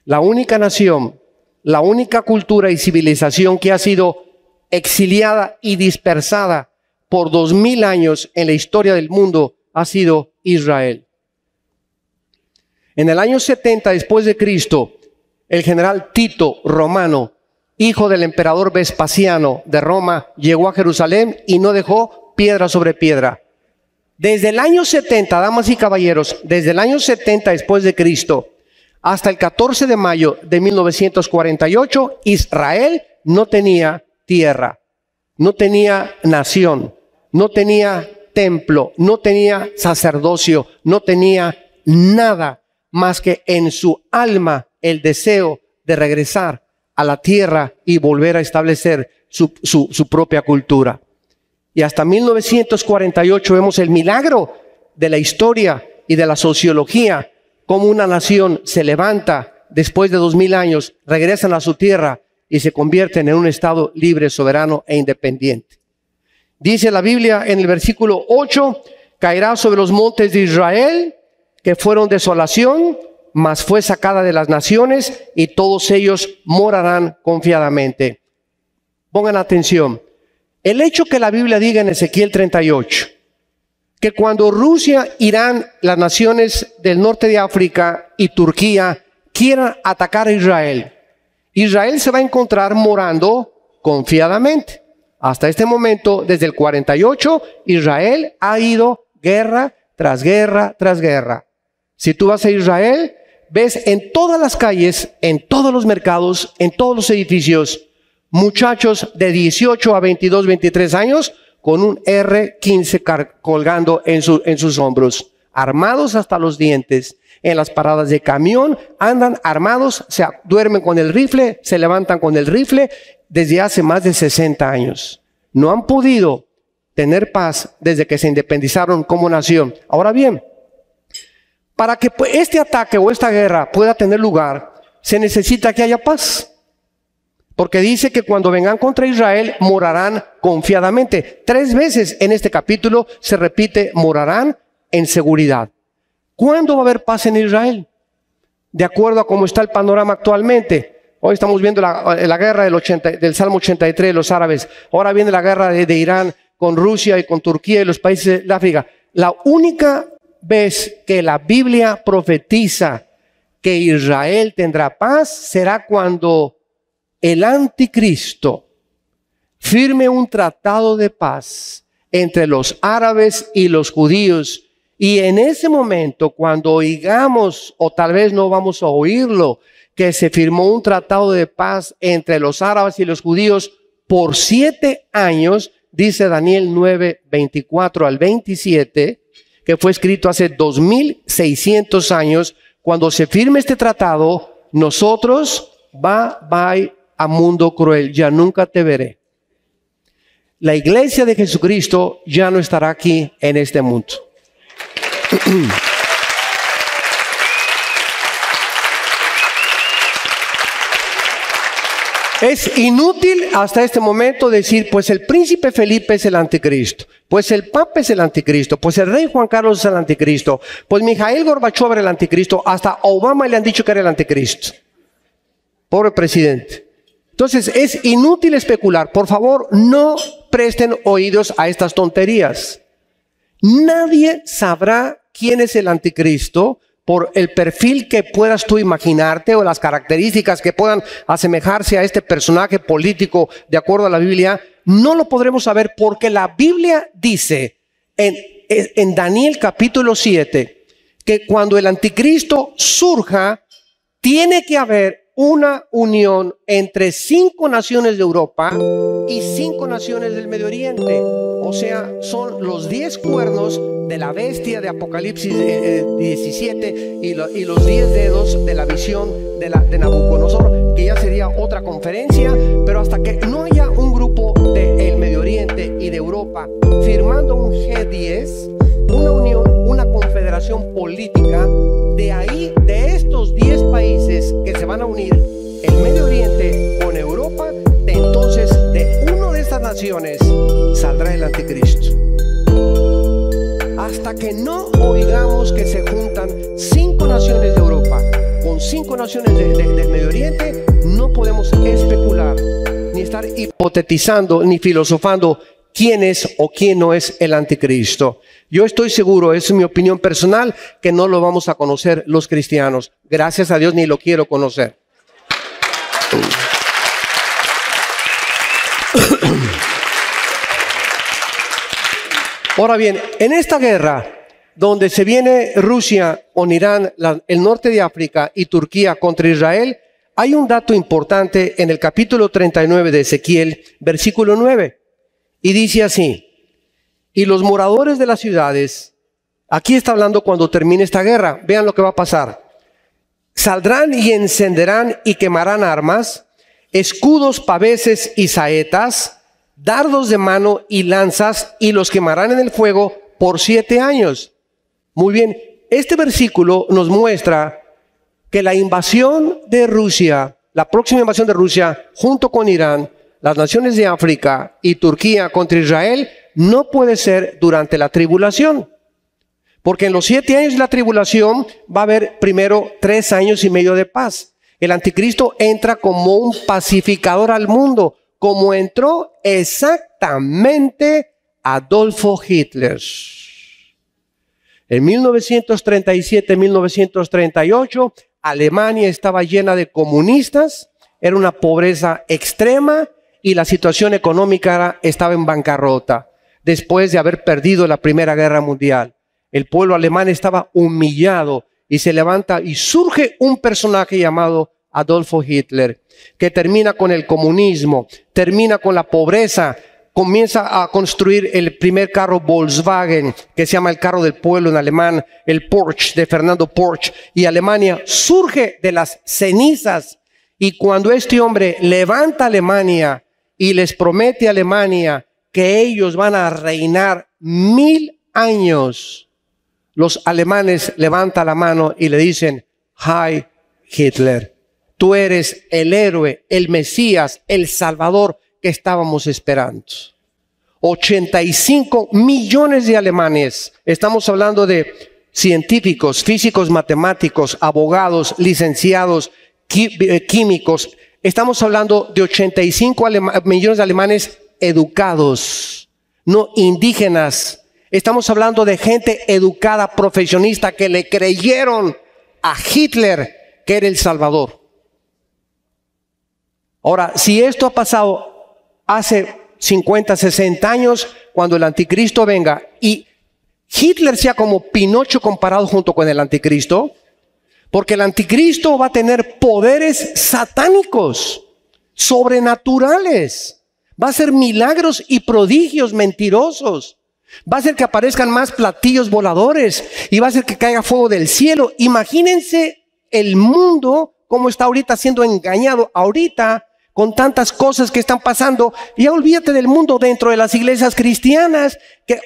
La única nación, la única cultura y civilización que ha sido exiliada y dispersada por 2000 años en la historia del mundo ha sido Israel. En el año 70 después de Cristo, el general Tito Romano, hijo del emperador Vespasiano de Roma, llegó a Jerusalén y no dejó piedra sobre piedra. Desde el año 70, damas y caballeros, desde el año 70 después de Cristo hasta el 14 de mayo de 1948, Israel no tenía tierra, no tenía nación, no tenía templo, no tenía sacerdocio, no tenía nada más que en su alma el deseo de regresar a la tierra y volver a establecer su propia cultura. Y hasta 1948 vemos el milagro de la historia y de la sociología, cómo una nación se levanta después de 2000 años, regresan a su tierra y se convierten en un estado libre, soberano e independiente. Dice la Biblia en el versículo 8, caerá sobre los montes de Israel, que fueron desolación, mas fue sacada de las naciones, y todos ellos morarán confiadamente. Pongan atención. El hecho que la Biblia diga en Ezequiel 38, que cuando Rusia, Irán, las naciones del norte de África y Turquía quieran atacar a Israel, Israel se va a encontrar morando confiadamente. Hasta este momento, desde el 48, Israel ha ido guerra tras guerra tras guerra. Si tú vas a Israel, ves en todas las calles, en todos los mercados, en todos los edificios, muchachos de 18 a 22, 23 años con un R-15 colgando en sus hombros, armados hasta los dientes. En las paradas de camión andan armados, se duermen con el rifle, se levantan con el rifle desde hace más de 60 años. No han podido tener paz desde que se independizaron como nación. Ahora bien, para que este ataque o esta guerra pueda tener lugar, se necesita que haya paz. Porque dice que cuando vengan contra Israel, morarán confiadamente. 3 veces en este capítulo se repite, morarán en seguridad. ¿Cuándo va a haber paz en Israel? De acuerdo a cómo está el panorama actualmente. Hoy estamos viendo la guerra del Salmo 83 de los árabes. Ahora viene la guerra de Irán con Rusia y con Turquía y los países de África. La única vez que la Biblia profetiza que Israel tendrá paz será cuando el anticristo firme un tratado de paz entre los árabes y los judíos. Y en ese momento, cuando oigamos, o tal vez no vamos a oírlo, que se firmó un tratado de paz entre los árabes y los judíos por 7 años, dice Daniel 9, 24 al 27, que fue escrito hace 2600 años. Cuando se firme este tratado, nosotros, bye a mundo cruel, ya nunca te veré. La iglesia de Jesucristo ya no estará aquí en este mundo. Es inútil hasta este momento decir, pues el príncipe Felipe es el anticristo, pues el papa es el anticristo, pues el rey Juan Carlos es el anticristo, pues Mikhail Gorbachev era el anticristo, hasta a Obama le han dicho que era el anticristo. Pobre presidente. Entonces es inútil especular. Por favor, no presten oídos a estas tonterías. Nadie sabrá quién es el anticristo por el perfil que puedas tú imaginarte o las características que puedan asemejarse a este personaje político de acuerdo a la Biblia. No lo podremos saber porque la Biblia dice en Daniel capítulo 7 que cuando el anticristo surja, tiene que haber una unión entre 5 naciones de Europa y 5 naciones del Medio Oriente. O sea, son los 10 cuernos de la bestia de Apocalipsis 17 y los 10 dedos de la visión de Nabucodonosor, que ya sería otra conferencia. Pero hasta que no haya un grupo del Medio Oriente y de Europa firmando un G10, una unión, una confederación política, de ahí, de estos 10 países que se van a unir, el Medio Oriente con Europa, entonces de una de estas naciones saldrá el anticristo. Hasta que no oigamos que se juntan 5 naciones de Europa con 5 naciones del Medio Oriente, no podemos especular, ni estar hipotetizando, ni filosofando quién es o quién no es el anticristo. Yo estoy seguro, es mi opinión personal, que no lo vamos a conocer los cristianos. Gracias a Dios ni lo quiero conocer. Ahora bien, en esta guerra donde se viene Rusia con Irán, el norte de África y Turquía contra Israel, hay un dato importante en el capítulo 39 de Ezequiel, versículo 9. Y dice así: y los moradores de las ciudades, aquí está hablando cuando termine esta guerra, vean lo que va a pasar. Saldrán y encenderán y quemarán armas, escudos, paveses y saetas, dardos de mano y lanzas, y los quemarán en el fuego por 7 años. Muy bien, este versículo nos muestra que la invasión de Rusia, la próxima invasión de Rusia, junto con Irán, las naciones de África y Turquía contra Israel, no puede ser durante la tribulación. Porque en los 7 años de la tribulación va a haber primero 3 años y medio de paz. El anticristo entra como un pacificador al mundo, como entró exactamente Adolfo Hitler. En 1937-1938, Alemania estaba llena de comunistas, era una pobreza extrema y la situación económica estaba en bancarrota. Después de haber perdido la Primera Guerra Mundial, el pueblo alemán estaba humillado y se levanta y surge un personaje llamado Adolfo Hitler, que termina con el comunismo, termina con la pobreza, comienza a construir el primer carro Volkswagen, que se llama el carro del pueblo en alemán, el Porsche de Fernando Porsche, y Alemania surge de las cenizas. Y cuando este hombre levanta Alemania y les promete a Alemania que ellos van a reinar 1000 años, los alemanes levantan la mano y le dicen: Heil Hitler, tú eres el héroe, el Mesías, el Salvador que estábamos esperando. 85 millones de alemanes, estamos hablando de científicos, físicos, matemáticos, abogados, licenciados, químicos. Estamos hablando de 85 millones de alemanes educados, no indígenas. Estamos hablando de gente educada, profesionista, que le creyeron a Hitler que era el Salvador. Ahora, si esto ha pasado hace 50, 60 años, cuando el anticristo venga y Hitler sea como Pinocho comparado junto con el anticristo, porque el anticristo va a tener poderes satánicos, sobrenaturales, va a hacer milagros y prodigios mentirosos, va a hacer que aparezcan más platillos voladores y va a hacer que caiga fuego del cielo. Imagínense el mundo como está ahorita siendo engañado ahorita con tantas cosas que están pasando. Ya olvídate del mundo dentro de las iglesias cristianas, que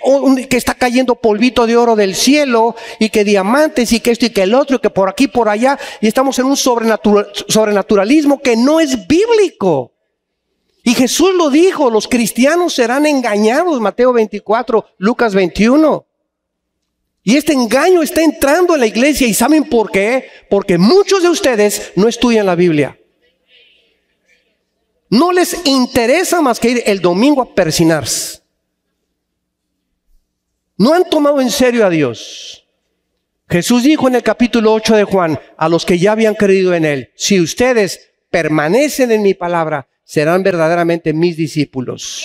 está cayendo polvito de oro del cielo, y que diamantes, y que esto y que el otro, y que por aquí por allá, y estamos en un sobrenaturalismo que no es bíblico. Y Jesús lo dijo, los cristianos serán engañados, Mateo 24, Lucas 21. Y este engaño está entrando en la iglesia. ¿Y saben por qué? Porque muchos de ustedes no estudian la Biblia. No les interesa más que ir el domingo a persinarse. No han tomado en serio a Dios. Jesús dijo en el capítulo 8 de Juan, a los que ya habían creído en Él: si ustedes permanecen en mi palabra, serán verdaderamente mis discípulos.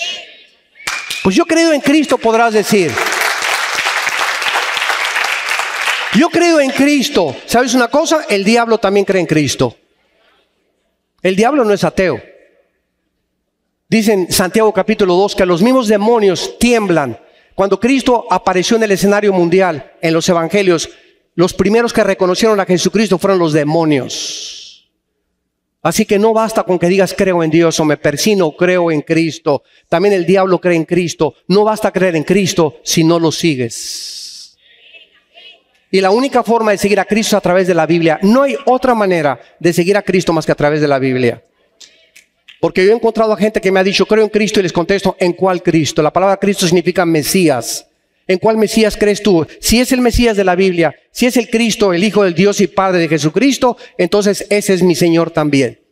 Pues yo he creído en Cristo, podrás decir. Yo creo en Cristo. ¿Sabes una cosa? El diablo también cree en Cristo. El diablo no es ateo. Dice en Santiago capítulo 2 que los mismos demonios tiemblan. Cuando Cristo apareció en el escenario mundial, en los evangelios, los primeros que reconocieron a Jesucristo fueron los demonios. Así que no basta con que digas creo en Dios o me persino o creo en Cristo. También el diablo cree en Cristo. No basta creer en Cristo si no lo sigues. Y la única forma de seguir a Cristo es a través de la Biblia. No hay otra manera de seguir a Cristo más que a través de la Biblia. Porque yo he encontrado a gente que me ha dicho creo en Cristo y les contesto, ¿en cuál Cristo? La palabra Cristo significa Mesías. ¿En cuál Mesías crees tú? Si es el Mesías de la Biblia, si es el Cristo, el Hijo del Dios y Padre de Jesucristo, entonces ese es mi Señor también.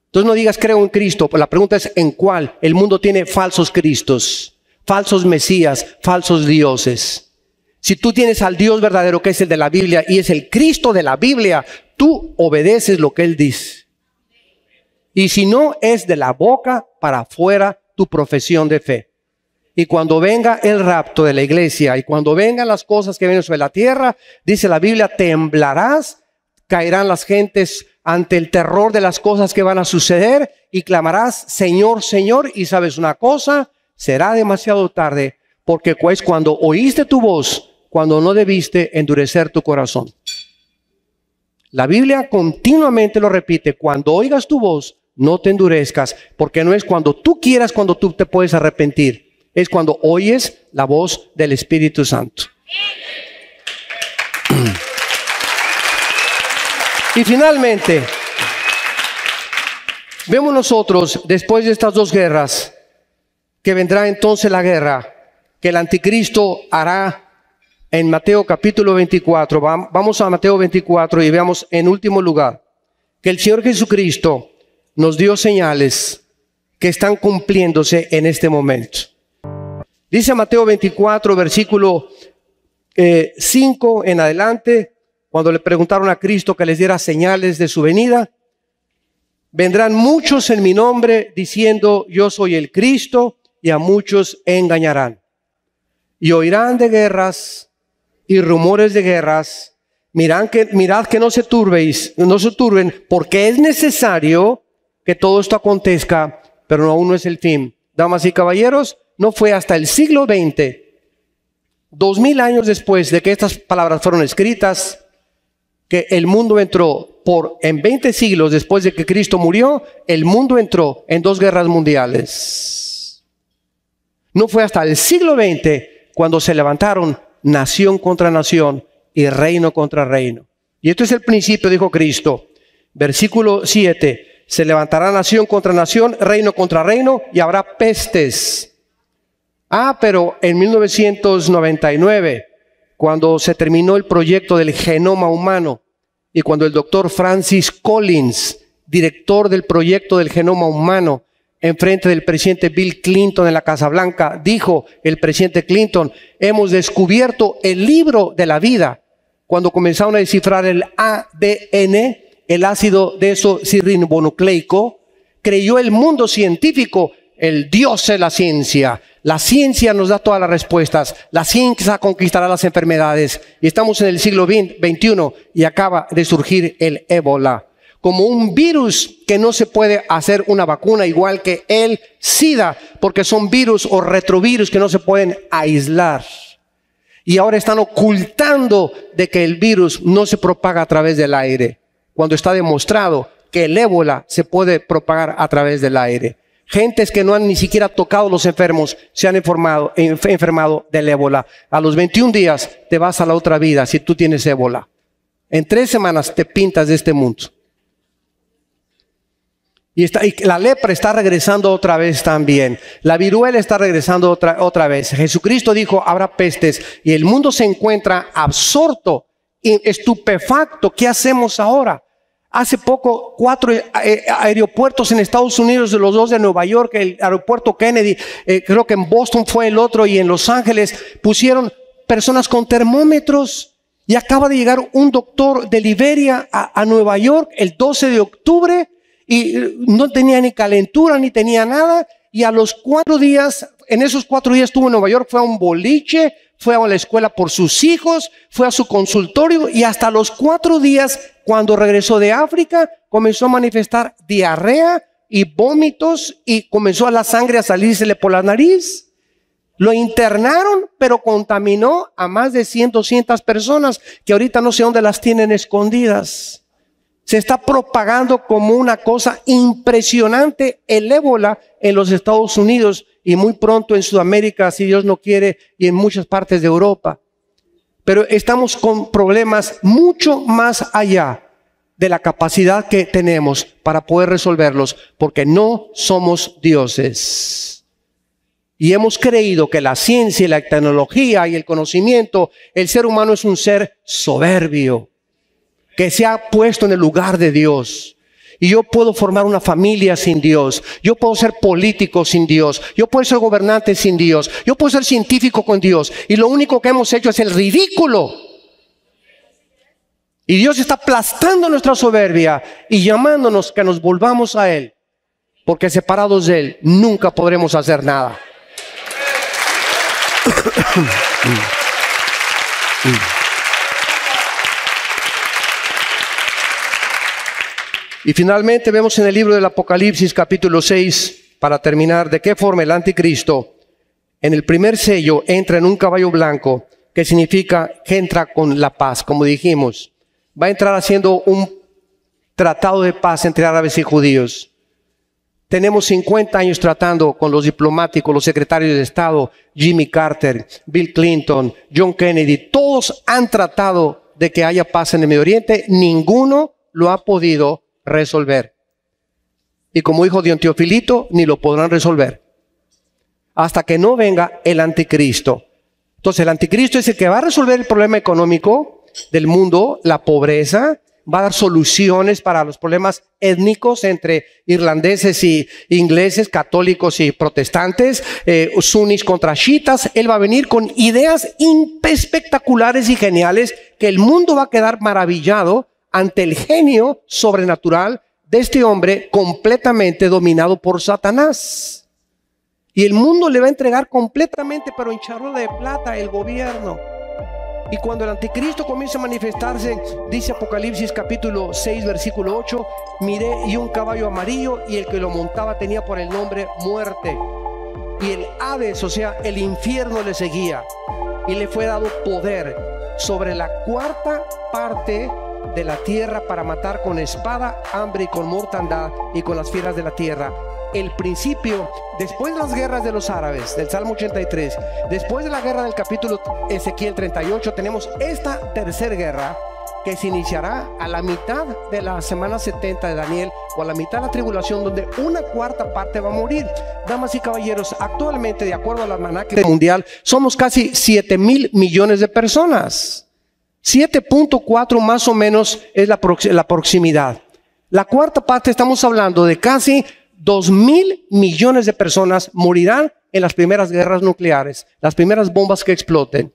Entonces no digas creo en Cristo, la pregunta es ¿en cuál? El mundo tiene falsos Cristos, falsos Mesías, falsos dioses. Si tú tienes al Dios verdadero que es el de la Biblia y es el Cristo de la Biblia, tú obedeces lo que Él dice. Y si no, es de la boca para afuera tu profesión de fe. Y cuando venga el rapto de la iglesia y cuando vengan las cosas que vienen sobre la tierra, dice la Biblia, temblarás, caerán las gentes ante el terror de las cosas que van a suceder y clamarás, Señor, Señor. Y sabes una cosa, será demasiado tarde, porque es cuando oíste tu voz, cuando no debiste endurecer tu corazón. La Biblia continuamente lo repite, cuando oigas tu voz, no te endurezcas, porque no es cuando tú quieras, cuando tú te puedes arrepentir. Es cuando oyes la voz del Espíritu Santo. Y finalmente, vemos nosotros, después de estas dos guerras, que vendrá entonces la guerra que el anticristo hará en Mateo capítulo 24. Vamos a Mateo 24 y veamos en último lugar que el Señor Jesucristo nos dio señales que están cumpliéndose en este momento. Dice Mateo 24, versículo 5 en adelante, cuando le preguntaron a Cristo que les diera señales de su venida: vendrán muchos en mi nombre diciendo yo soy el Cristo, y a muchos engañarán. Y oirán de guerras y rumores de guerras. Mirad que no se turben, porque es necesario que todo esto acontezca, pero aún no es el fin. Damas y caballeros, no fue hasta el siglo XX, 2000 años después de que estas palabras fueron escritas, que el mundo entró en 20 siglos después de que Cristo murió, el mundo entró en 2 guerras mundiales. No fue hasta el siglo XX cuando se levantaron nación contra nación y reino contra reino. Y esto es el principio, dijo Cristo. Versículo 7. Se levantará nación contra nación, reino contra reino, y habrá pestes. Pero en 1999, cuando se terminó el proyecto del genoma humano, y cuando el doctor Francis Collins, director del proyecto del genoma humano, enfrente del presidente Bill Clinton en la Casa Blanca, dijo el presidente Clinton: hemos descubierto el libro de la vida. Cuando comenzaron a descifrar el ADN, el ácido desoxirribonucleico, creyó el mundo científico, el Dios es la ciencia. La ciencia nos da todas las respuestas. La ciencia conquistará las enfermedades. Y estamos en el siglo XXI y acaba de surgir el ébola. Como un virus que no se puede hacer una vacuna, igual que el SIDA, porque son virus o retrovirus que no se pueden aislar. Y ahora están ocultando de que el virus no se propaga a través del aire, cuando está demostrado que el ébola se puede propagar a través del aire. Gentes que no han ni siquiera tocado a los enfermos se han enfermado del ébola. A los 21 días te vas a la otra vida si tú tienes ébola. En 3 semanas te pintas de este mundo. Y la lepra está regresando otra vez también. La viruela está regresando otra vez. Jesucristo dijo, habrá pestes. Y el mundo se encuentra absorto, estupefacto. ¿Qué hacemos ahora? Hace poco, 4 aeropuertos en Estados Unidos, de los 2 de Nueva York, el aeropuerto Kennedy, creo que en Boston fue el otro, y en Los Ángeles pusieron personas con termómetros. Y acaba de llegar un doctor de Liberia a Nueva York el 12 de octubre y no tenía ni calentura ni tenía nada. Y a los 4 días, en esos 4 días estuvo en Nueva York, fue a un boliche, fue a la escuela por sus hijos, fue a su consultorio, y hasta los 4 días, cuando regresó de África, comenzó a manifestar diarrea y vómitos y comenzó a la sangre a salírsele por la nariz. Lo internaron, pero contaminó a más de 100, 200 personas que ahorita no sé dónde las tienen escondidas. Se está propagando como una cosa impresionante el ébola en los Estados Unidos y muy pronto en Sudamérica, si Dios no quiere, y en muchas partes de Europa. Pero estamos con problemas mucho más allá de la capacidad que tenemos para poder resolverlos, porque no somos dioses. Y hemos creído que la ciencia y la tecnología y el conocimiento, el ser humano es un ser soberbio, que se ha puesto en el lugar de Dios. Y yo puedo formar una familia sin Dios. Yo puedo ser político sin Dios. Yo puedo ser gobernante sin Dios. Yo puedo ser científico con Dios. Y lo único que hemos hecho es el ridículo. Y Dios está aplastando nuestra soberbia y llamándonos que nos volvamos a Él. Porque separados de Él nunca podremos hacer nada. Y finalmente vemos en el libro del Apocalipsis capítulo 6, para terminar, de qué forma el anticristo en el primer sello entra en un caballo blanco, que significa que entra con la paz, como dijimos. Va a entrar haciendo un tratado de paz entre árabes y judíos. Tenemos 50 años tratando con los diplomáticos, los secretarios de Estado, Jimmy Carter, Bill Clinton, John Kennedy. Todos han tratado de que haya paz en el Medio Oriente. Ninguno lo ha podido resolver. Y como dijo Don Teofilito, ni lo podrán resolver hasta que no venga el anticristo. Entonces el anticristo es el que va a resolver el problema económico del mundo, la pobreza. Va a dar soluciones para los problemas étnicos entre irlandeses y ingleses, católicos y protestantes, sunis contra chiitas. Él va a venir con ideas espectaculares y geniales que el mundo va a quedar maravillado ante el genio sobrenatural de este hombre completamente dominado por Satanás. Y el mundo le va a entregar completamente, pero en charola de plata, el gobierno. Y cuando el anticristo comienza a manifestarse, dice Apocalipsis capítulo 6, versículo 8, miré y un caballo amarillo, y el que lo montaba tenía por el nombre Muerte. Y el Hades, o sea, el infierno, le seguía. Y le fue dado poder sobre la 4ª parte de la tierra para matar con espada, hambre y con mortandad y con las fieras de la tierra. El principio, después de las guerras de los árabes, del Salmo 83, después de la guerra del capítulo Ezequiel 38, tenemos esta tercera guerra que se iniciará a la mitad de la semana 70 de Daniel, o a la mitad de la tribulación, donde una 4ª parte va a morir. Damas y caballeros, actualmente, de acuerdo al almanaque mundial, somos casi 7,000 millones de personas. 7.4 más o menos es la proximidad. La 4ª parte, estamos hablando de casi 2,000 millones de personas morirán en las primeras guerras nucleares, las primeras bombas que exploten.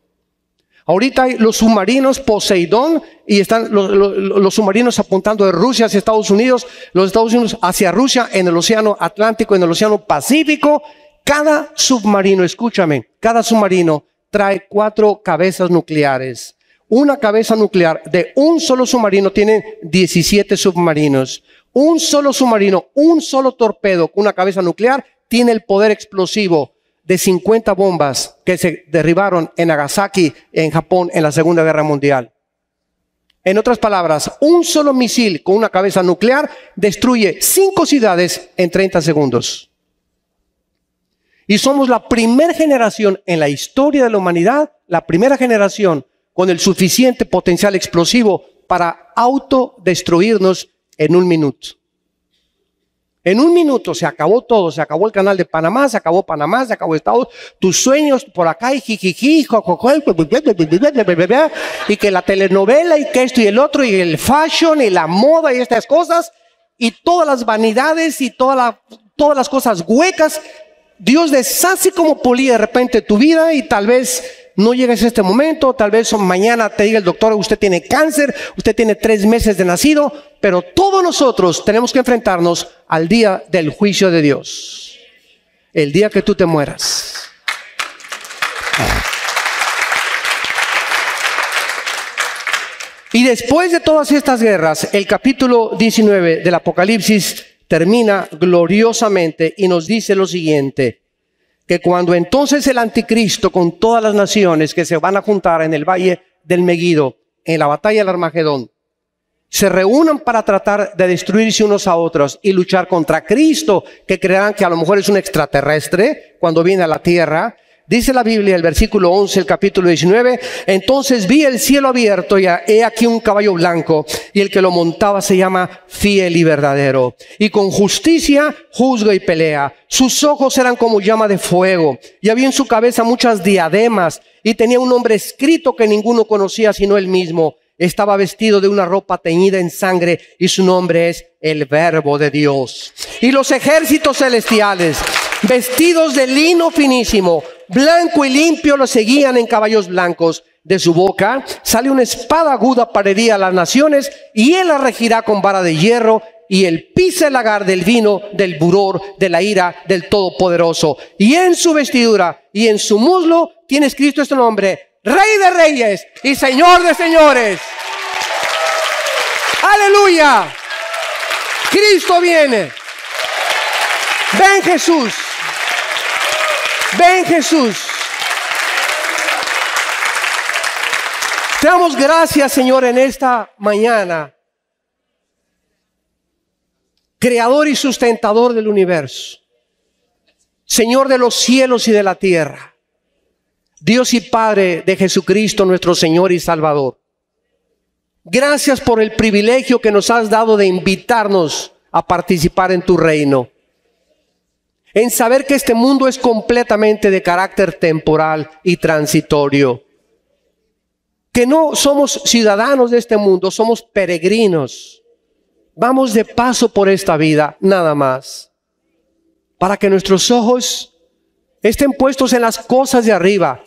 Ahorita hay los submarinos Poseidón, y están los submarinos apuntando de Rusia hacia Estados Unidos, los Estados Unidos hacia Rusia, en el océano Atlántico, en el océano Pacífico. Cada submarino, escúchame, cada submarino trae 4 cabezas nucleares. Una cabeza nuclear de un solo submarino tiene 17 submarinos. Un solo submarino, un solo torpedo con una cabeza nuclear tiene el poder explosivo de 50 bombas que se derribaron en Nagasaki, en Japón, en la Segunda Guerra Mundial. En otras palabras, un solo misil con una cabeza nuclear destruye 5 ciudades en 30 segundos. Y somos la primera generación en la historia de la humanidad, la primera generación con el suficiente potencial explosivo para autodestruirnos en un minuto. En un minuto se acabó todo, se acabó el canal de Panamá, se acabó Estados, tus sueños por acá y jijiji, y que la telenovela y que esto y el otro y el fashion y la moda y estas cosas y todas las vanidades y todas las cosas huecas. Dios deshace como polilla de repente tu vida y tal vez no llegues a este momento, tal vez mañana te diga el doctor, usted tiene cáncer, usted tiene 3 meses de nacido, pero todos nosotros tenemos que enfrentarnos al día del juicio de Dios. El día que tú te mueras. Y después de todas estas guerras, el capítulo 19 del Apocalipsis termina gloriosamente y nos dice lo siguiente: que cuando entonces el anticristo con todas las naciones que se van a juntar en el valle del Megido, en la batalla del Armagedón, se reúnan para tratar de destruirse unos a otros y luchar contra Cristo, que creerán que a lo mejor es un extraterrestre cuando viene a la tierra. Dice la Biblia, el versículo 11, el capítulo 19, entonces vi el cielo abierto y he aquí un caballo blanco, y el que lo montaba se llama Fiel y Verdadero, y con justicia juzga y pelea. Sus ojos eran como llama de fuego, y había en su cabeza muchas diademas, y tenía un nombre escrito que ninguno conocía sino él mismo. Estaba vestido de una ropa teñida en sangre, y su nombre es el Verbo de Dios. Y los ejércitos celestiales, vestidos de lino finísimo, blanco y limpio, lo seguían en caballos blancos. De su boca sale una espada aguda para herir a las naciones, y él la regirá con vara de hierro, y él pisa el lagar del vino del furor de la ira del Todopoderoso. Y en su vestidura y en su muslo tiene escrito este nombre: Rey de Reyes y Señor de Señores. ¡Aleluya! Cristo viene. Ven Jesús. Ven Jesús. Te damos gracias, Señor, en esta mañana. Creador y sustentador del universo. Señor de los cielos y de la tierra. Dios y Padre de Jesucristo, nuestro Señor y Salvador. Gracias por el privilegio que nos has dado de invitarnos a participar en tu reino. En saber que este mundo es completamente de carácter temporal y transitorio. Que no somos ciudadanos de este mundo, somos peregrinos. Vamos de paso por esta vida, nada más. Para que nuestros ojos estén puestos en las cosas de arriba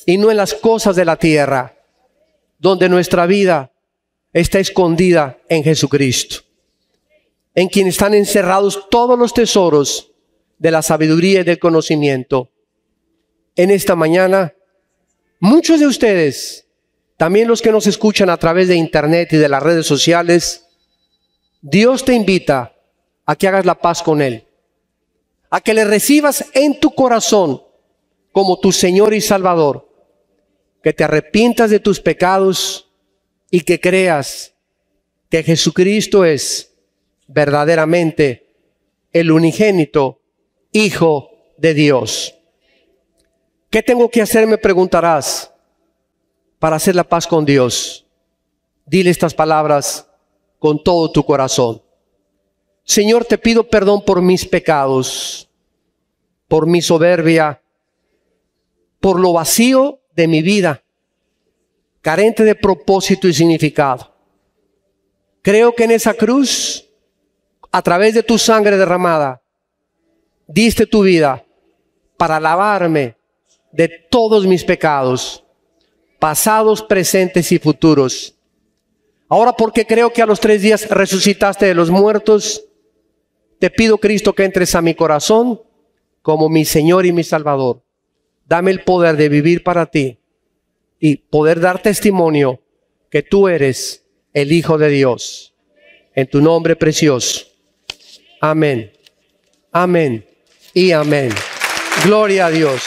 y no en las cosas de la tierra, donde nuestra vida está escondida en Jesucristo, en quien están encerrados todos los tesoros de la sabiduría y del conocimiento. En esta mañana, muchos de ustedes, también los que nos escuchan a través de internet y de las redes sociales, Dios te invita a que hagas la paz con Él, a que le recibas en tu corazón como tu Señor y Salvador, que te arrepientas de tus pecados y que creas que Jesucristo es verdaderamente el unigénito Hijo de Dios. ¿Qué tengo que hacer? Me preguntarás, para hacer la paz con Dios. Dile estas palabras con todo tu corazón. Señor, te pido perdón por mis pecados, por mi soberbia, por lo vacío de mi vida, carente de propósito y significado. Creo que en esa cruz, a través de tu sangre derramada, diste tu vida para lavarme de todos mis pecados, pasados, presentes y futuros. Ahora, porque creo que a los 3 días resucitaste de los muertos, te pido, Cristo, que entres a mi corazón como mi Señor y mi Salvador. Dame el poder de vivir para ti y poder dar testimonio que tú eres el Hijo de Dios. En tu nombre precioso. Amén. Amén y amén. Gloria a Dios.